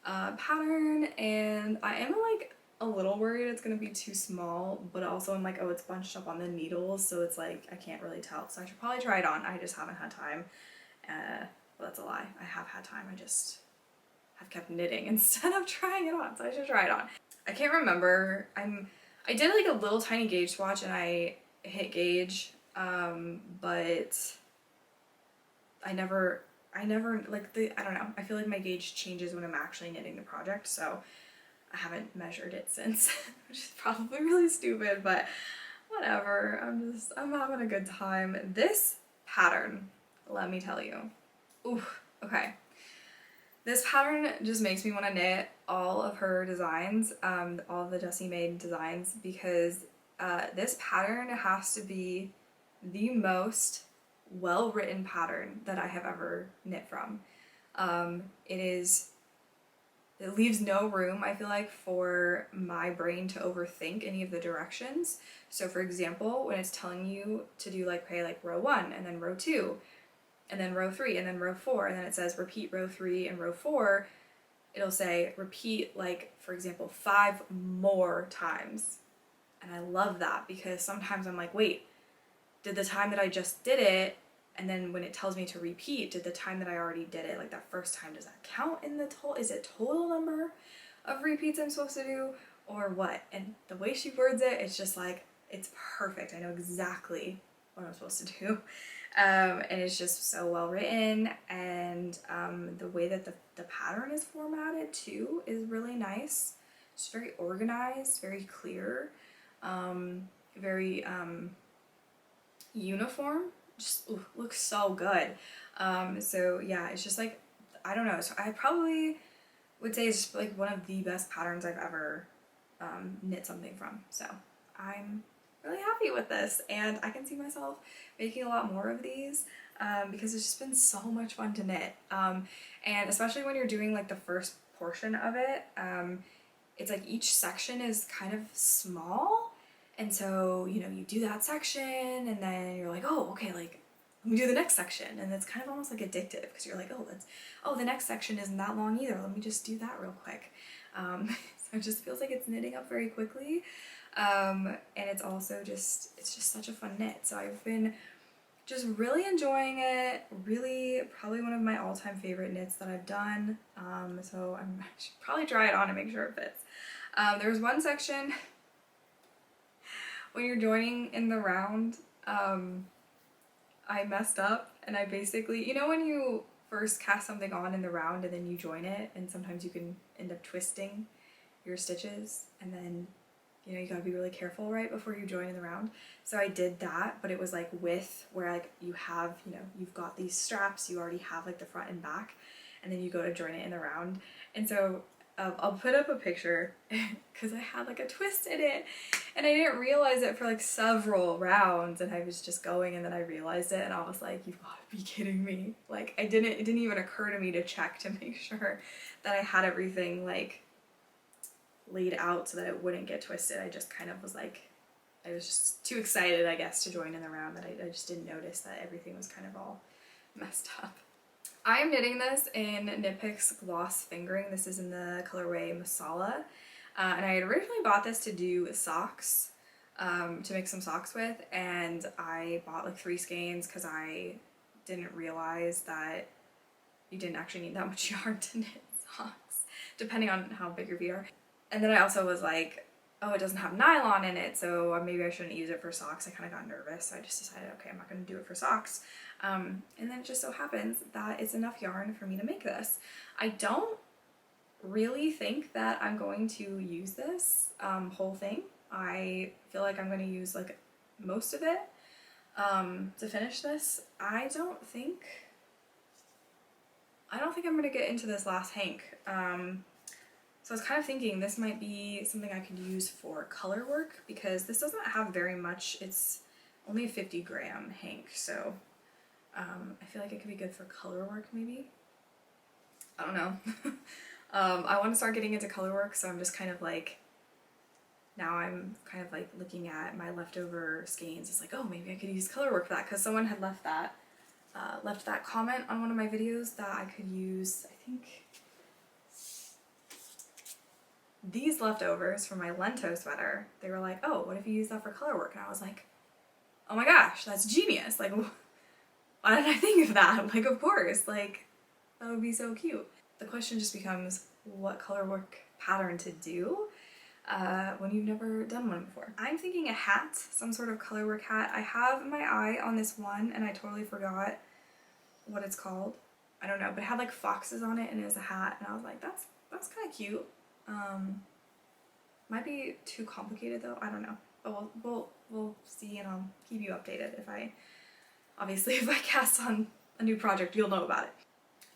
pattern, and I am like a little worried it's gonna be too small, but also I'm like, oh, it's bunched up on the needles, so it's like I can't really tell. So I should probably try it on. I just haven't had time. Well, that's a lie. I have had time. I just have kept knitting instead of trying it on, so I should try it on. I can't remember. I did like a little tiny gauge swatch and I hit gauge, but I never like I don't know. I feel like my gauge changes when I'm actually knitting the project, so I haven't measured it since, which is probably really stupid, but whatever. I'm having a good time. This pattern, let me tell you. Ooh, okay. This pattern just makes me want to knit all of her designs, all of the Jessie Maed designs, because this pattern has to be the most well-written pattern that I have ever knit from. It leaves no room, I feel like, for my brain to overthink any of the directions. So for example, when it's telling you to do like, okay, like row 1 and then row 2, and then row 3 and then row 4, and then it says repeat row 3 and row 4, it'll say repeat, like, for example, 5 more times. And I love that, because sometimes I'm like, wait, did the time that I just did it, and then when it tells me to repeat, did the time that I already did it, like that first time, does that count in the total? Is it total number of repeats I'm supposed to do, or what? And the way she words it, it's just like, it's perfect. I know exactly what I'm supposed to do. And it's just so well written, and the way that the pattern is formatted too is really nice. It's very organized, very clear, very uniform. Just looks so good. So yeah, it's just like, I don't know, so I probably would say it's like one of the best patterns I've ever knit something from. So I'm really happy with this, and I can see myself making a lot more of these because it's just been so much fun to knit, and especially when you're doing like the first portion of it, it's like each section is kind of small, and so you know, you do that section and then you're like, oh, okay, like let me do the next section, and it's kind of almost like addictive because you're like, oh, the next section isn't that long either, let me just do that real quick. So it just feels like it's knitting up very quickly. And it's also just, it's just such a fun knit. So I've been just really enjoying it. Really, probably one of my all-time favorite knits that I've done. So I should probably try it on and make sure it fits. There was one section when you're joining in the round, I messed up, and I basically, you know when you first cast something on in the round and then you join it, and sometimes you can end up twisting your stitches, and then you know, you gotta be really careful right before you join in the round. So I did that, but it was like with where like you have, you know, you've got these straps, you already have like the front and back, and then you go to join it in the round. And so I'll put up a picture because I had like a twist in it, and I didn't realize it for like several rounds, and I was just going, and then I realized it, and I was like, you've got to be kidding me. Like it didn't even occur to me to check to make sure that I had everything like laid out so that it wouldn't get twisted. I just kind of was like, I was just too excited, I guess, to join in the round that I just didn't notice that everything was kind of all messed up. I am knitting this in Knit Picks Gloss Fingering. This is in the colorway Masala. And I had originally bought this to do socks, to make some socks with, and I bought like 3 skeins because I didn't realize that you didn't actually need that much yarn to knit socks, depending on how big your feet are. And then I also was like, oh, it doesn't have nylon in it, so maybe I shouldn't use it for socks. I kind of got nervous, so I just decided, okay, I'm not going to do it for socks. And then it just so happens that it's enough yarn for me to make this. I don't really think that I'm going to use this whole thing. I feel like I'm going to use like most of it to finish this. I don't think I'm going to get into this last hank. So I was kind of thinking this might be something I could use for color work, because this doesn't have very much. It's only a 50 gram hank, so I feel like it could be good for color work maybe. I don't know. I want to start getting into color work, so I'm just kind of like, now I'm kind of like looking at my leftover skeins. It's like, oh, maybe I could use color work for that, because someone had left that comment on one of my videos that I could use, I think, these leftovers from my Lento sweater. They were like, oh, what if you use that for color work? And I was like, oh my gosh, that's genius. Like, why didn't I think of that? Like, of course, like, that would be so cute. The question just becomes what color work pattern to do when you've never done one before. I'm thinking a hat, some sort of color work hat. I have my eye on this one and I totally forgot what it's called. I don't know, but it had like foxes on it and it was a hat, and I was like, that's kind of cute. Might be too complicated though, I don't know. But we'll see, and I'll keep you updated obviously if I cast on a new project, you'll know about it.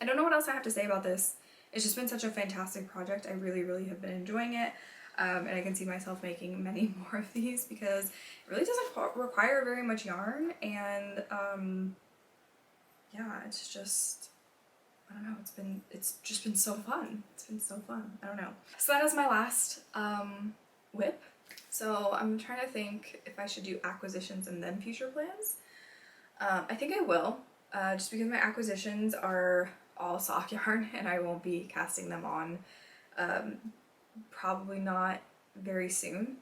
I don't know what else I have to say about this. It's just been such a fantastic project. I really have been enjoying it. And I can see myself making many more of these because it really doesn't require very much yarn, and yeah, it's just, I don't know, it's just been so fun. It's been so fun. I don't know. So that is my last whip. So I'm trying to think if I should do acquisitions and then future plans. I think I will, just because my acquisitions are all sock yarn and I won't be casting them on, probably not very soon,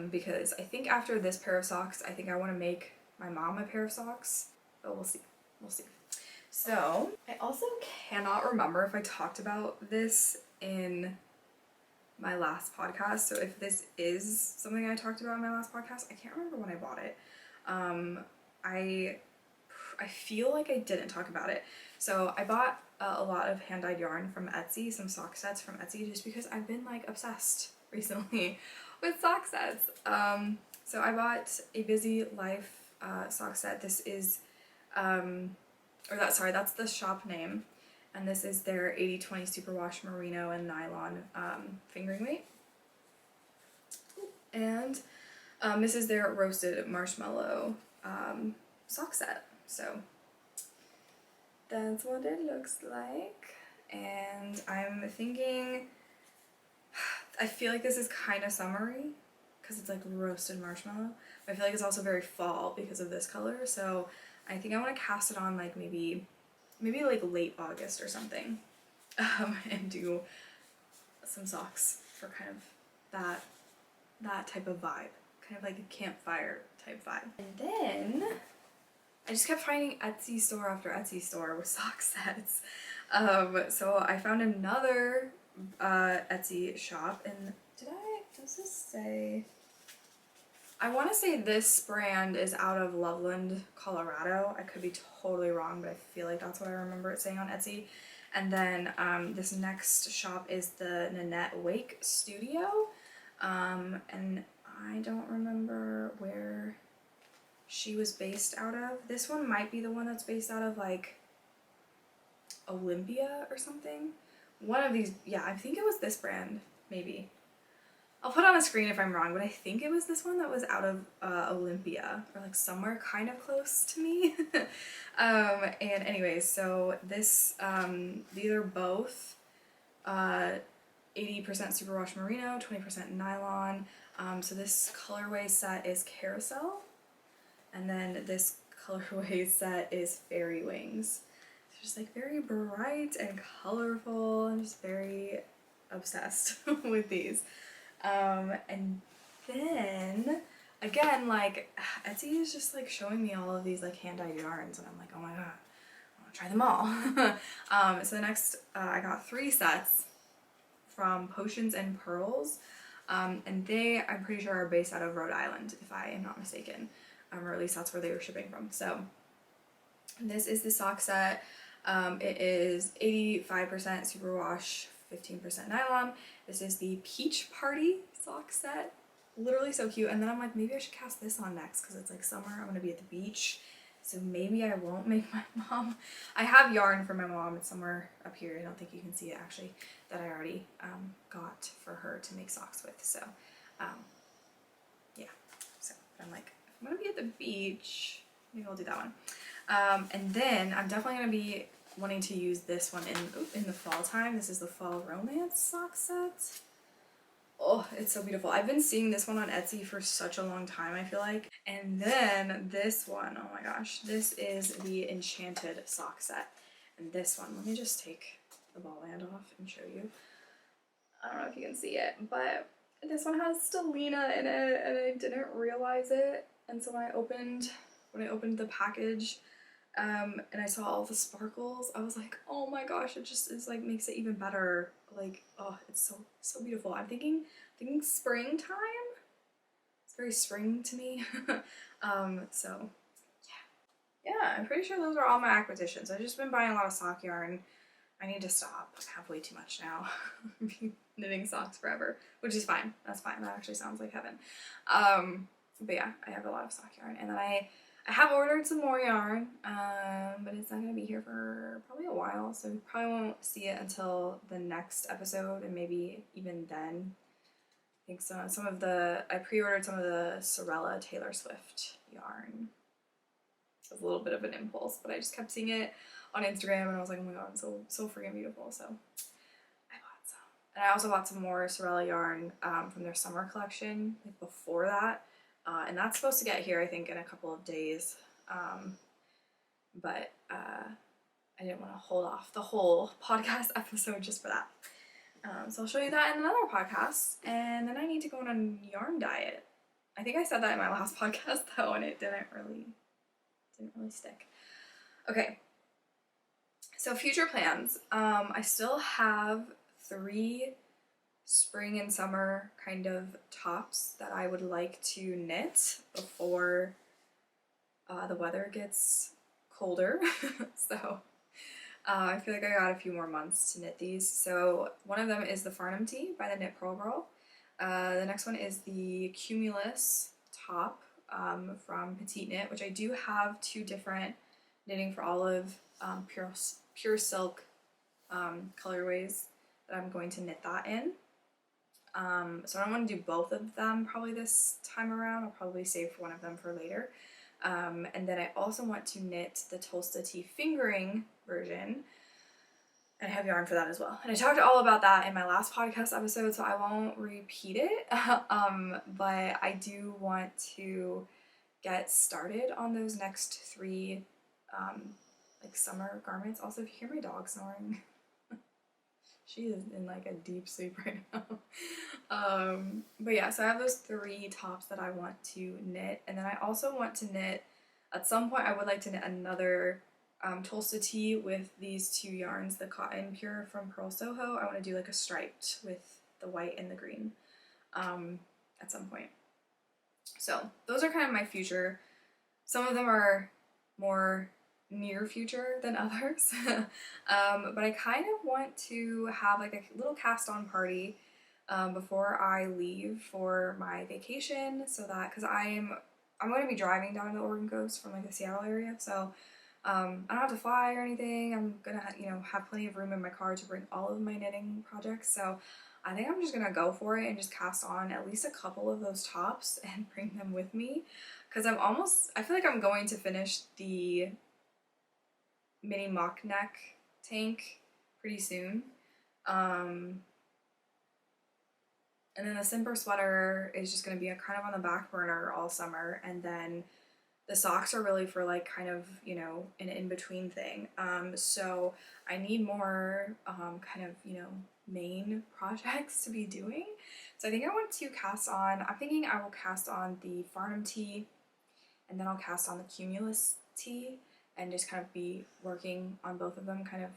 because I think after this pair of socks, I think I want to make my mom a pair of socks, but we'll see. We'll see. So I also cannot remember if I talked about this in my last podcast. So if this is something I talked about in my last podcast, I can't remember when I bought it. I feel like I didn't talk about it. So I bought a lot of hand-dyed yarn from Etsy, some sock sets from Etsy, just because I've been like obsessed recently with sock sets. So I bought a Busy Life sock set. This is, that's the shop name. And this is their 80/20 superwash merino and nylon fingering weight. And this is their roasted marshmallow sock set. So that's what it looks like. And I'm thinking, I feel like this is kind of summery because it's like roasted marshmallow. But I feel like it's also very fall because of this color. So I think I want to cast it on like maybe like late August or something, and do some socks for kind of that type of vibe, kind of like a campfire type vibe. And then I just kept finding Etsy store after Etsy store with sock sets. So I found another Etsy shop, and does this say, I want to say this brand is out of Loveland, Colorado. I could be totally wrong, but I feel like that's what I remember it saying on Etsy. And then this next shop is the Nanette Wake Studio. And I don't remember where she was based out of. This one might be the one that's based out of like Olympia or something. One of these, yeah, I think it was this brand, maybe. I'll put on the screen if I'm wrong, but I think it was this one that was out of Olympia, or like somewhere kind of close to me. And anyways, so this, these are both 80% superwash merino, 20% nylon. So this colorway set is Carousel, and then this colorway set is Fairy Wings. It's just like very bright and colorful. I'm just very obsessed with these. And then again, like Etsy is just like showing me all of these like hand-dyed yarns, and I'm like, oh my god, I want to try them all. So the next, I got 3 sets from Potions and Pearls, and they, I'm pretty sure, are based out of Rhode Island, if I am not mistaken, or at least that's where they were shipping from. So this is the sock set. It is 85% superwash, 15% nylon. This is the Peach Party sock set. Literally so cute. And then I'm like, maybe I should cast this on next because it's like summer. I'm gonna be at the beach, so maybe I won't make my mom. I have yarn for my mom. It's somewhere up here. I don't think you can see it actually, that I already got for her to make socks with. So yeah. So I'm like, if I'm gonna be at the beach, maybe I'll do that one. And then I'm definitely going to be wanting to use this one in the fall time. This is the Fall Romance sock set. Oh, it's so beautiful. I've been seeing this one on Etsy for such a long time, I feel like. And then this one, oh my gosh, this is the Enchanted sock set. And this one, let me just take the ball band off and show you. I don't know if you can see it, but this one has Stellina in it and I didn't realize it. And so when I opened the package, and I saw all the sparkles, I was like, oh my gosh, it just is like makes it even better. Like, oh, it's so beautiful. I'm thinking springtime. It's very spring to me. So yeah, I'm pretty sure those are all my acquisitions. I've just been buying a lot of sock yarn. I need to stop. I have way too much now. I've been knitting socks forever, which is fine. That's fine. That actually sounds like heaven. But yeah, I have a lot of sock yarn, and then I have ordered some more yarn, but it's not going to be here for probably a while, so you probably won't see it until the next episode, and maybe even then. I think I pre-ordered some of the Sorella Taylor Swift yarn. It was a little bit of an impulse, but I just kept seeing it on Instagram, and I was like, oh my god, it's so freaking beautiful, so I bought some. And I also bought some more Sorella yarn from their summer collection, like before that. And that's supposed to get here, I think, in a couple of days. But I didn't want to hold off the whole podcast episode just for that. So I'll show you that in another podcast. And then I need to go on a yarn diet. I think I said that in my last podcast though, and it didn't really stick. Okay. So future plans. I still have 3 spring and summer kind of tops that I would like to knit before the weather gets colder. So I feel like I got a few more months to knit these. So one of them is the Farnham Tee by the Knit Purl Girl. The next one is the Cumulus top from Petite Knit, which I do have 2 different Knitting for Olive pure silk colorways that I'm going to knit that in. So I don't want to do both of them probably this time around. I'll probably save one of them for later. And then I also want to knit the Tolsta Tee fingering version. And I have yarn for that as well. And I talked all about that in my last podcast episode, so I won't repeat it. But I do want to get started on those next 3 like summer garments. Also, if you hear my dog snoring, she is in like a deep sleep right now. But yeah, so I have those 3 tops that I want to knit, and then I also want to knit, at some point I would like to knit another Tolsta Tee with these 2 yarns, the Cotton Pure from Purl Soho. I want to do like a striped with the white and the green at some point. So those are kind of my future. Some of them are more near future than others. But I kind of want to have like a little cast on party before I leave for my vacation, so that, because I'm going to be driving down to the Oregon coast from like the Seattle area, so I don't have to fly or anything. I'm gonna have plenty of room in my car to bring all of my knitting projects, so I think I'm just gonna go for it and just cast on at least a couple of those tops and bring them with me, because I feel like I'm going to finish the mini mock neck tank pretty soon. And then the Semper sweater is just going to be kind of on the back burner all summer, and then the socks are really for like kind of, an in-between thing. So I need more kind of, main projects to be doing. So I think I want to cast on, I'm thinking I will cast on the Farnham Tee, and then I'll cast on the Cumulus Tee, and just kind of be working on both of them, kind of,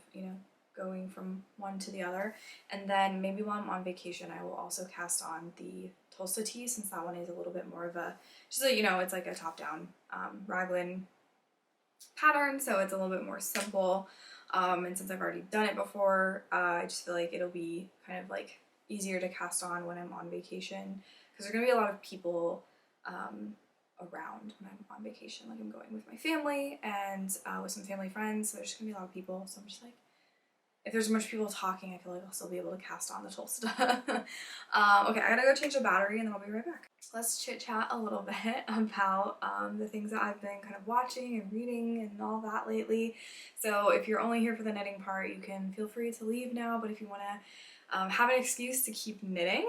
going from one to the other. And then maybe while I'm on vacation, I will also cast on the Tolsta Tee, since that one is a little bit more of a, just so it's like a top-down raglan pattern, so it's a little bit more simple. And since I've already done it before, I just feel like it'll be kind of like easier to cast on when I'm on vacation, because there's going to be a lot of people around when I'm on vacation. Like, I'm going with my family and with some family friends, so there's just gonna be a lot of people, so I'm just like, if there's much people talking, I feel like I'll still be able to cast on the Tulsta. Okay, I gotta go change the battery and then I'll be right back. Let's chit chat a little bit about the things that I've been kind of watching and reading and all that lately. So if you're only here for the knitting part, you can feel free to leave now, but if you want to have an excuse to keep knitting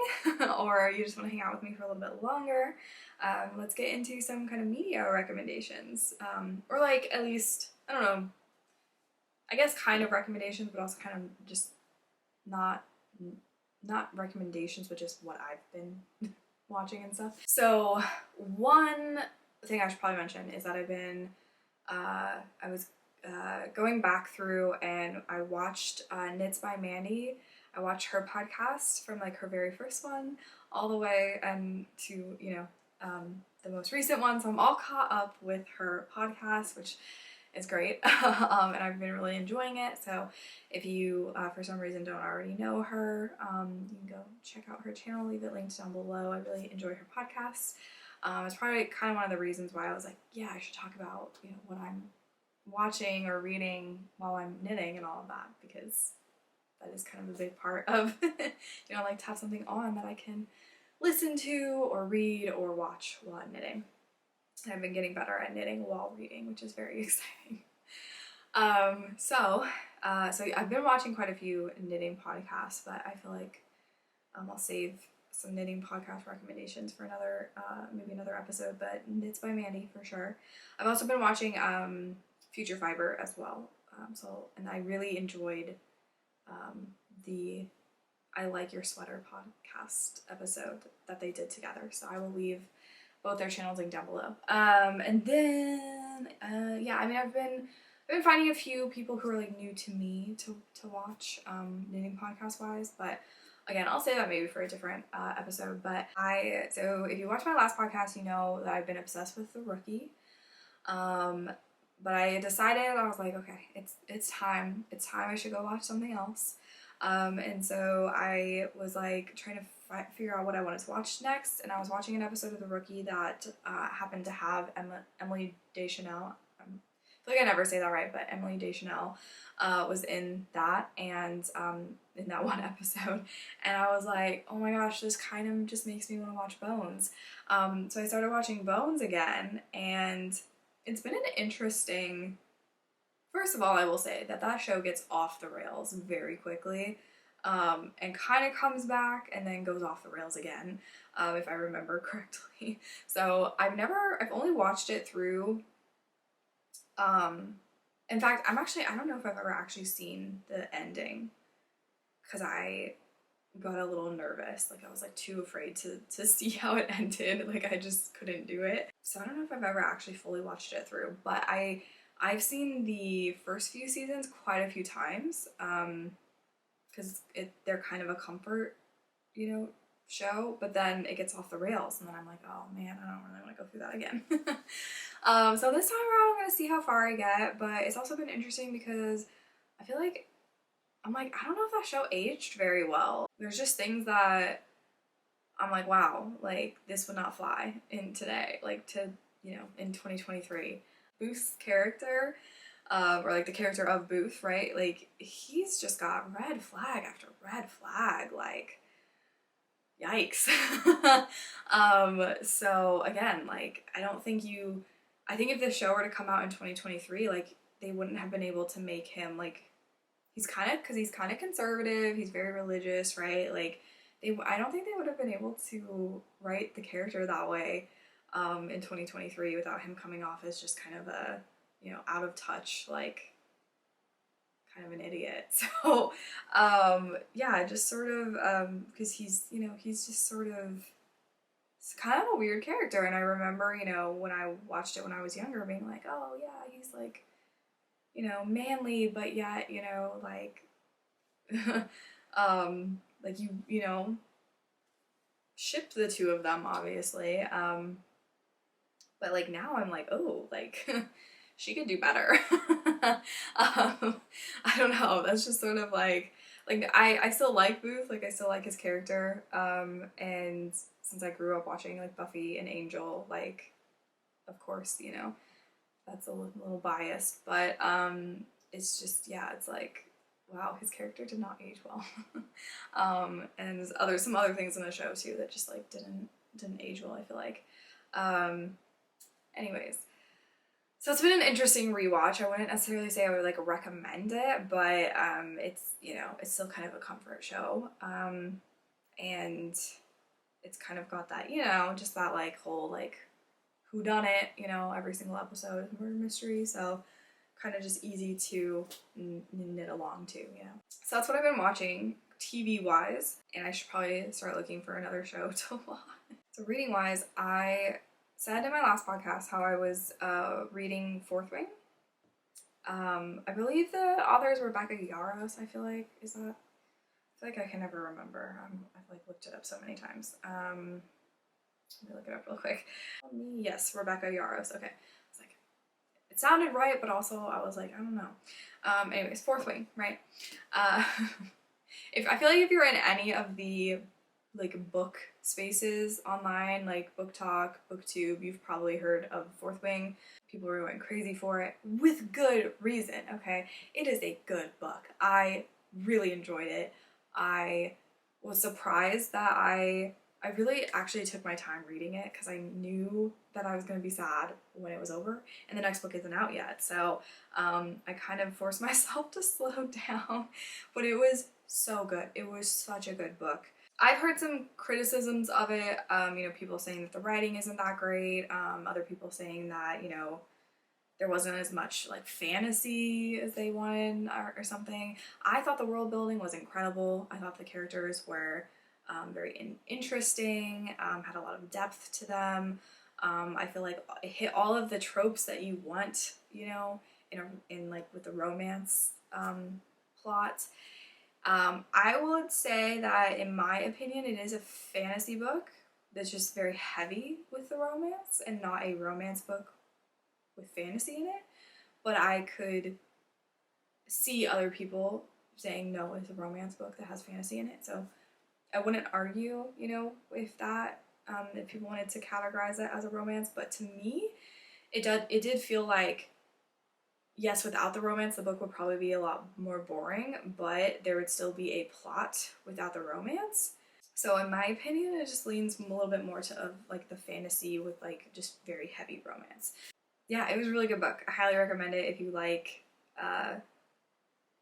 or you just want to hang out with me for a little bit longer, let's get into some kind of media recommendations. Or like at least, I don't know, I guess kind of recommendations, but also kind of just not recommendations, but just what I've been watching and stuff. So one thing I should probably mention is that I've been, I was going back through and I watched Knits by Mandy. I watched her podcast from like her very first one all the way to, you know, the most recent one. So I'm all caught up with her podcast, which is great. And I've been really enjoying it. So if you, for some reason, don't already know her, you can go check out her channel, leave it linked down below. I really enjoy her podcast. It's probably kind of one of the reasons why I was like, yeah, I should talk about, you know, what I'm watching or reading while I'm knitting and all of that, because that is kind of a big part of, you know, like to have something on that I can listen to or read or watch while I'm knitting. And I've been getting better at knitting while reading, which is very exciting. So I've been watching quite a few knitting podcasts, but I feel like I'll save some knitting podcast recommendations for another, maybe another episode, but Knits by Mandy for sure. I've also been watching Future Fiber as well. And I really enjoyed the I Like Your Sweater podcast episode that they did together. So I will leave both their channels linked down below. And then, yeah, I mean, I've been finding a few people who are like new to me to watch knitting podcast wise, but again, I'll say that maybe for a different episode. But so if you watched my last podcast, you know that I've been obsessed with The Rookie. But I decided, I was like, okay, it's time I should go watch something else. And so I was like trying to figure out what I wanted to watch next, and I was watching an episode of The Rookie that happened to have Emily Deschanel. I feel like I never say that right, but Emily Deschanel was in that, and in that one episode, and I was like, oh my gosh, this kind of just makes me want to watch Bones. So I started watching Bones again, and it's been an interesting. First of all, I will say that show gets off the rails very quickly, and kind of comes back and then goes off the rails again, if I remember correctly. So I've only watched it through, in fact, I don't know if I've ever actually seen the ending, because I got a little nervous. Like I was like too afraid to see how it ended. Like I just couldn't do it. So I don't know if I've ever actually fully watched it through, but I've seen the first few seasons quite a few times, because they're kind of a comfort, you know, show, but then it gets off the rails, and then I'm like, oh man, I don't really want to go through that again. So this time around, I'm going to see how far I get, but it's also been interesting because I feel like, I'm like, I don't know if that show aged very well. There's just things that I'm like, wow, like, this would not fly in today, like, you know, in 2023. Booth's character, or like the character of Booth, right? Like, he's just got red flag after red flag, like, yikes. So again, like, I think if the show were to come out in 2023, like, they wouldn't have been able to make him, like, because he's kind of conservative, he's very religious, right? Like, I don't think they would have been able to write the character that way in 2023 without him coming off as just kind of a, you know, out of touch, like, kind of an idiot. So, yeah, just sort of, because he's, you know, he's just sort of, it's kind of a weird character, and I remember, you know, when I watched it when I was younger, being like, oh yeah, he's like, you know, manly, but yet, you know, like, like you know, ship the two of them, obviously, but like now I'm like, oh, like, she could do better. I don't know, that's just sort of like I still like Booth, like I still like his character, and since I grew up watching like Buffy and Angel, like, of course, you know, that's a little biased, but it's just, yeah, it's like wow, his character did not age well. And some other things in the show too that just like didn't age well, I feel like. Anyways, so it's been an interesting rewatch. I wouldn't necessarily say I would like recommend it, but it's, you know, it's still kind of a comfort show. And it's kind of got that, you know, just that like whole like whodunit, you know, every single episode is a murder mystery, so kind of just easy to knit along to, you know. So that's what I've been watching TV wise, and I should probably start looking for another show to watch. So reading wise, I said in my last podcast how I was reading Fourth Wing. I believe the author is Rebecca Yarros, I feel like. Is that? I feel like I can never remember. I've like looked it up so many times. Let me look it up real quick. Yes, Rebecca Yarros. Okay. It's like, it sounded right, but also I was like, I don't know. Anyways, Fourth Wing, right? I feel like if you're in any of the like book spaces online, like Book Talk, BookTube, you've probably heard of Fourth Wing. People are going crazy for it with good reason, okay? It is a good book. I really enjoyed it. I was surprised that I really actually took my time reading it because I knew that I was going to be sad when it was over, and the next book isn't out yet, so I kind of forced myself to slow down, but it was so good. It was such a good book. I've heard some criticisms of it, you know, people saying that the writing isn't that great, other people saying that, you know, there wasn't as much like fantasy as they wanted or something. I thought the world building was incredible. I thought the characters were very interesting, had a lot of depth to them. I feel like it hit all of the tropes that you want, you know, in like with the romance plot. I would say that in my opinion it is a fantasy book that's just very heavy with the romance and not a romance book with fantasy in it, but I could see other people saying no, it's a romance book that has fantasy in it, so I wouldn't argue, you know, with that, if people wanted to categorize it as a romance, but to me, it did feel like, yes, without the romance, the book would probably be a lot more boring, but there would still be a plot without the romance. So in my opinion, it just leans a little bit more to like the fantasy with like just very heavy romance. Yeah, it was a really good book. I highly recommend it if you like,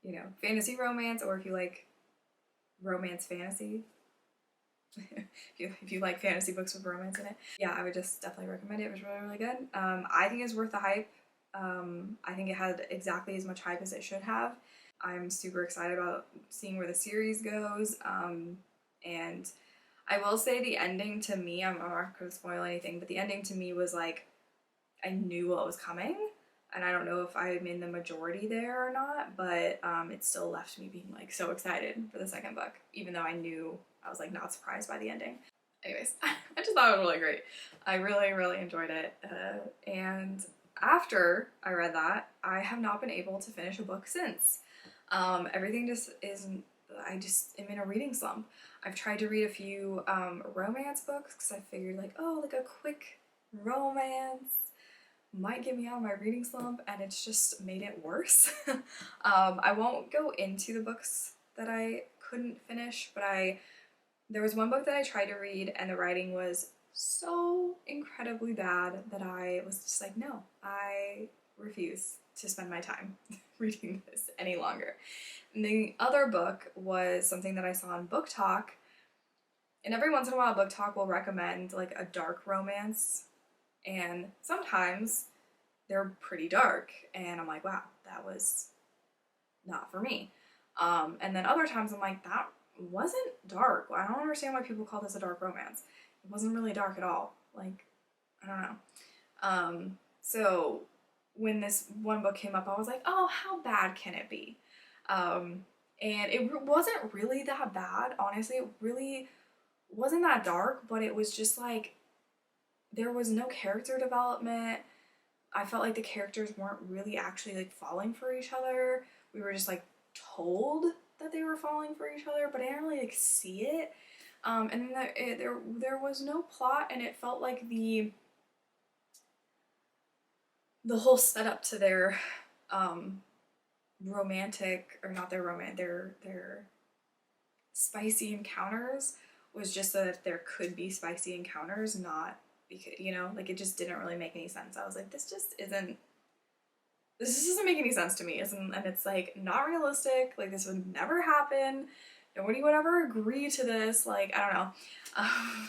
you know, fantasy romance, or if you like romance fantasy. if you like fantasy books with romance in it. Yeah, I would just definitely recommend it. It was really, really good. I think it's worth the hype. I think it had exactly as much hype as it should have. I'm super excited about seeing where the series goes. And I will say the ending to me, I'm not going to spoil anything, but the ending to me was like, I knew what was coming, and I don't know if I'm in the majority there or not, but it still left me being like so excited for the second book, even though I knew I was like not surprised by the ending. Anyways, I just thought it was really great. I really, really enjoyed it, and after I read that, I have not been able to finish a book since. Everything just isn't, I just am in a reading slump. I've tried to read a few romance books because I figured like, oh, like a quick romance might get me out of my reading slump, and it's just made it worse. I won't go into the books that I couldn't finish, but there was one book that I tried to read and the writing was so incredibly bad that I was just like, no, I refuse to spend my time reading this any longer. And the other book was something that I saw on Book Talk, and every once in a while Book Talk will recommend like a dark romance, and sometimes they're pretty dark, and I'm like, wow, that was not for me. And then other times I'm like, that wasn't dark. I don't understand why people call this a dark romance. It wasn't really dark at all. Like, I don't know. So when this one book came up, I was like, oh, how bad can it be? And it wasn't really that bad, honestly. It really wasn't that dark, but it was just like, there was no character development. I felt like the characters weren't really actually like falling for each other. We were just like told that they were falling for each other, but I didn't really like see it. And then there was no plot, and it felt like the whole setup to their romantic, or not their their spicy encounters was just so that there could be spicy encounters, not because, you know, like it just didn't really make any sense. I was like, this just doesn't make any sense to me. And it's like not realistic. Like this would never happen. Nobody would ever agree to this. Like, I don't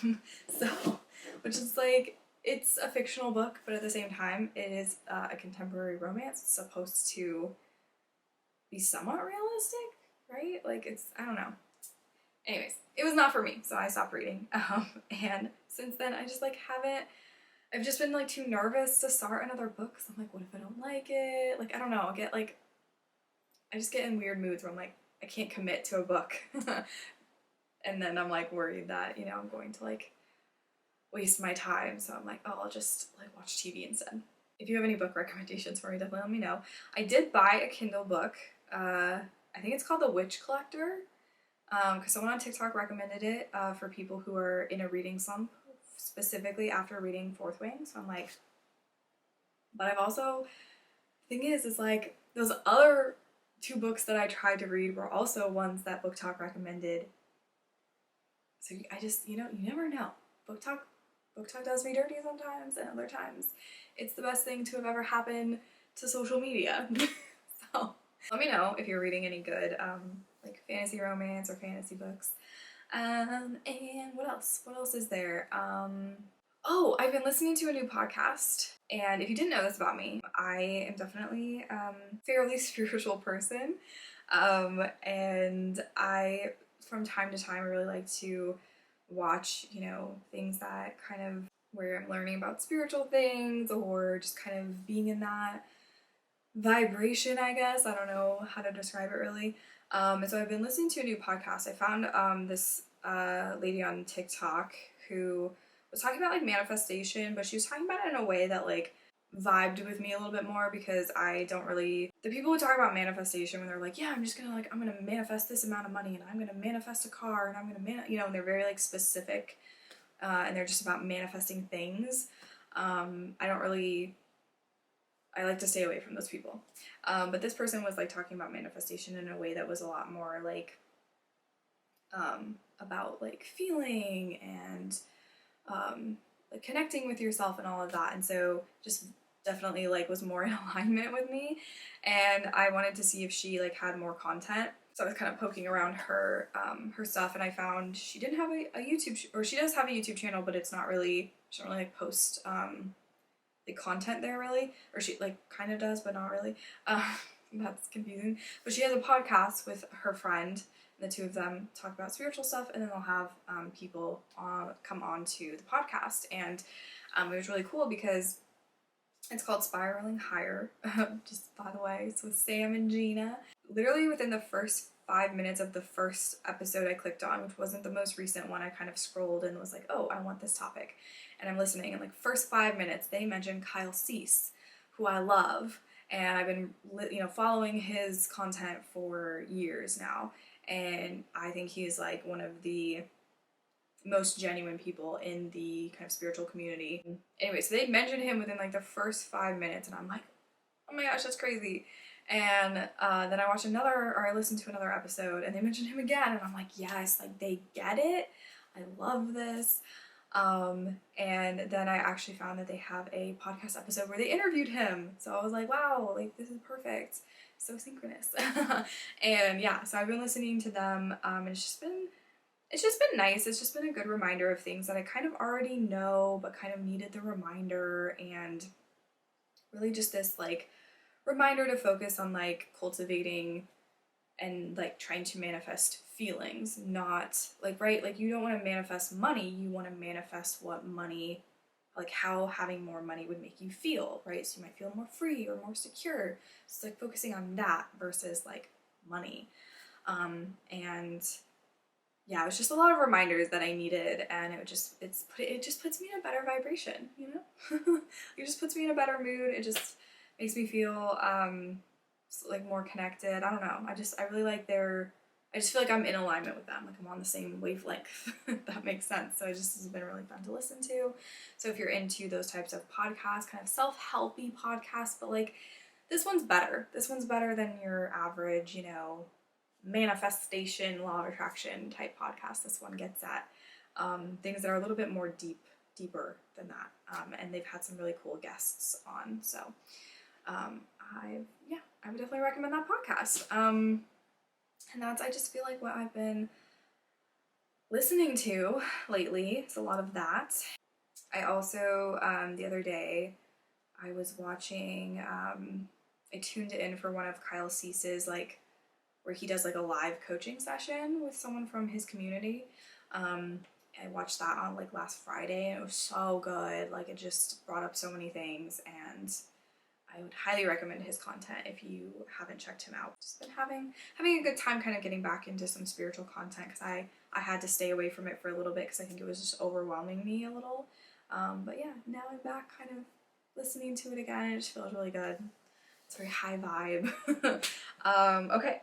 know. So, which is like, it's a fictional book, but at the same time, it is a contemporary romance. It's supposed to be somewhat realistic, right? Like it's, I don't know. Anyways, it was not for me, so I stopped reading. And since then, I just like haven't. I've just been like too nervous to start another book. So I'm like, what if I don't like it? Like, I don't know. I just get in weird moods where I'm like, I can't commit to a book. And then I'm like worried that, you know, I'm going to like waste my time. So I'm like, oh, I'll just like watch TV instead. If you have any book recommendations for me, definitely let me know. I did buy a Kindle book. I think it's called The Witch Collector. Because someone on TikTok recommended it for people who are in a reading slump, specifically after reading Fourth Wing. So I'm like, but I've also, the thing is like, those other 2 books that I tried to read were also ones that Book Talk recommended. So I just, you know, you never know. Book Talk does me dirty sometimes, and other times it's the best thing to have ever happened to social media. So let me know if you're reading any good like fantasy romance or fantasy books. And what else? What else is there? Oh, I've been listening to a new podcast, and if you didn't know this about me, I am definitely a fairly spiritual person, and I, from time to time, I really like to watch, you know, things that kind of, where I'm learning about spiritual things, or just kind of being in that vibration, I guess. I don't know how to describe it really. And so I've been listening to a new podcast. I found this lady on TikTok who was talking about like manifestation, but she was talking about it in a way that like vibed with me a little bit more, because I don't really, the people who talk about manifestation when they're like, yeah, I'm gonna manifest this amount of money, and I'm gonna manifest a car, and I'm gonna you know, and they're very like specific, and they're just about manifesting things. I like to stay away from those people. But this person was like talking about manifestation in a way that was a lot more like about like feeling and like connecting with yourself and all of that. And so just definitely like was more in alignment with me. And I wanted to see if she like had more content. So I was kind of poking around her her stuff, and I found she didn't have a YouTube, or she does have a YouTube channel, but it's not really, she doesn't really like post the content there really, or she like kind of does but not really. That's confusing. But she has a podcast with her friend, and the 2 of them talk about spiritual stuff, and then they'll have people come on to the podcast. And it was really cool because it's called Spiraling Higher, just by the way. It's with Sam and Gina. Literally within the first 5 minutes of the first episode I clicked on, which wasn't the most recent one, I kind of scrolled and was like, oh, I want this topic. And I'm listening, and like first 5 minutes, they mentioned Kyle Cease, who I love, and I've been, you know, following his content for years now, and I think he's like one of the most genuine people in the kind of spiritual community. Anyway, so they mentioned him within like the first 5 minutes, and I'm like, oh my gosh, that's crazy. And then I listened to another episode, and they mentioned him again, and I'm like, yes, like they get it. I love this. And then I actually found that they have a podcast episode where they interviewed him. So I was like, wow, like this is perfect. So synchronous. And yeah, so I've been listening to them, and it's just been nice. It's just been a good reminder of things that I kind of already know, but kind of needed the reminder, and really just this like reminder to focus on like cultivating and like trying to manifest feelings, not like, right, like you don't want to manifest money, you want to manifest what money, like how having more money would make you feel, right? So you might feel more free or more secure. So it's like focusing on that versus like money. And yeah, it was just a lot of reminders that I needed, and it just puts me in a better vibration, you know? It just puts me in a better mood. It just makes me feel like more connected. I don't know. I really like I just feel like I'm in alignment with them. Like I'm on the same wavelength, if that makes sense. So it just has been really fun to listen to. So if you're into those types of podcasts, kind of self-helpy podcasts, but like this one's better. This one's better than your average, you know, manifestation, law of attraction type podcast. This one gets at things that are a little bit more deeper than that. And they've had some really cool guests on. So I would definitely recommend that podcast. And that's, I just feel like what I've been listening to lately. It's a lot of that. I also, the other day, I was watching, I tuned in for one of Kyle Cease's, like, where he does like a live coaching session with someone from his community. I watched that on like last Friday, and it was so good. Like, it just brought up so many things, and I would highly recommend his content if you haven't checked him out. Just been having a good time kind of getting back into some spiritual content, because I had to stay away from it for a little bit because I think it was just overwhelming me a little. But yeah, now I'm back kind of listening to it again. It just feels really good. It's very high vibe. Okay.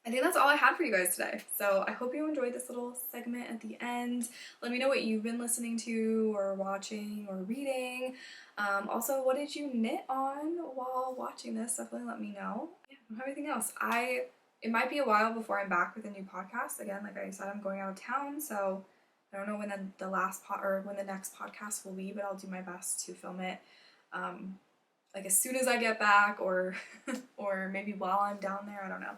I think that's all I had for you guys today. So I hope you enjoyed this little segment at the end. Let me know what you've been listening to or watching or reading. Also, what did you knit on while watching this? Definitely let me know. Yeah, I don't have anything else. It might be a while before I'm back with a new podcast. Again, like I said, I'm going out of town, so I don't know when when the next podcast will be, but I'll do my best to film it like as soon as I get back, or or maybe while I'm down there. I don't know.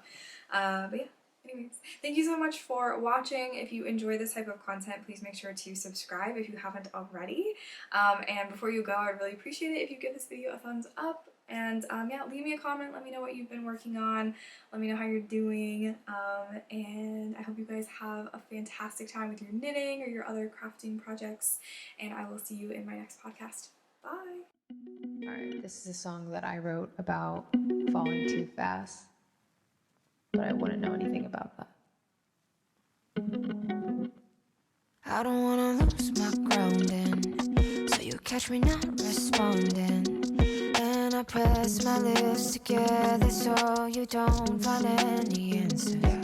But yeah. Anyways, thank you so much for watching. If you enjoy this type of content, please make sure to subscribe if you haven't already. And before you go, I'd really appreciate it if you give this video a thumbs up. And yeah, leave me a comment. Let me know what you've been working on. Let me know how you're doing. And I hope you guys have a fantastic time with your knitting or your other crafting projects. And I will see you in my next podcast. Bye. Alright, this is a song that I wrote about falling too fast, but I wouldn't know anything about that. I don't wanna lose my grounding, so you catch me not responding, and I press my lips together so you don't find any answer.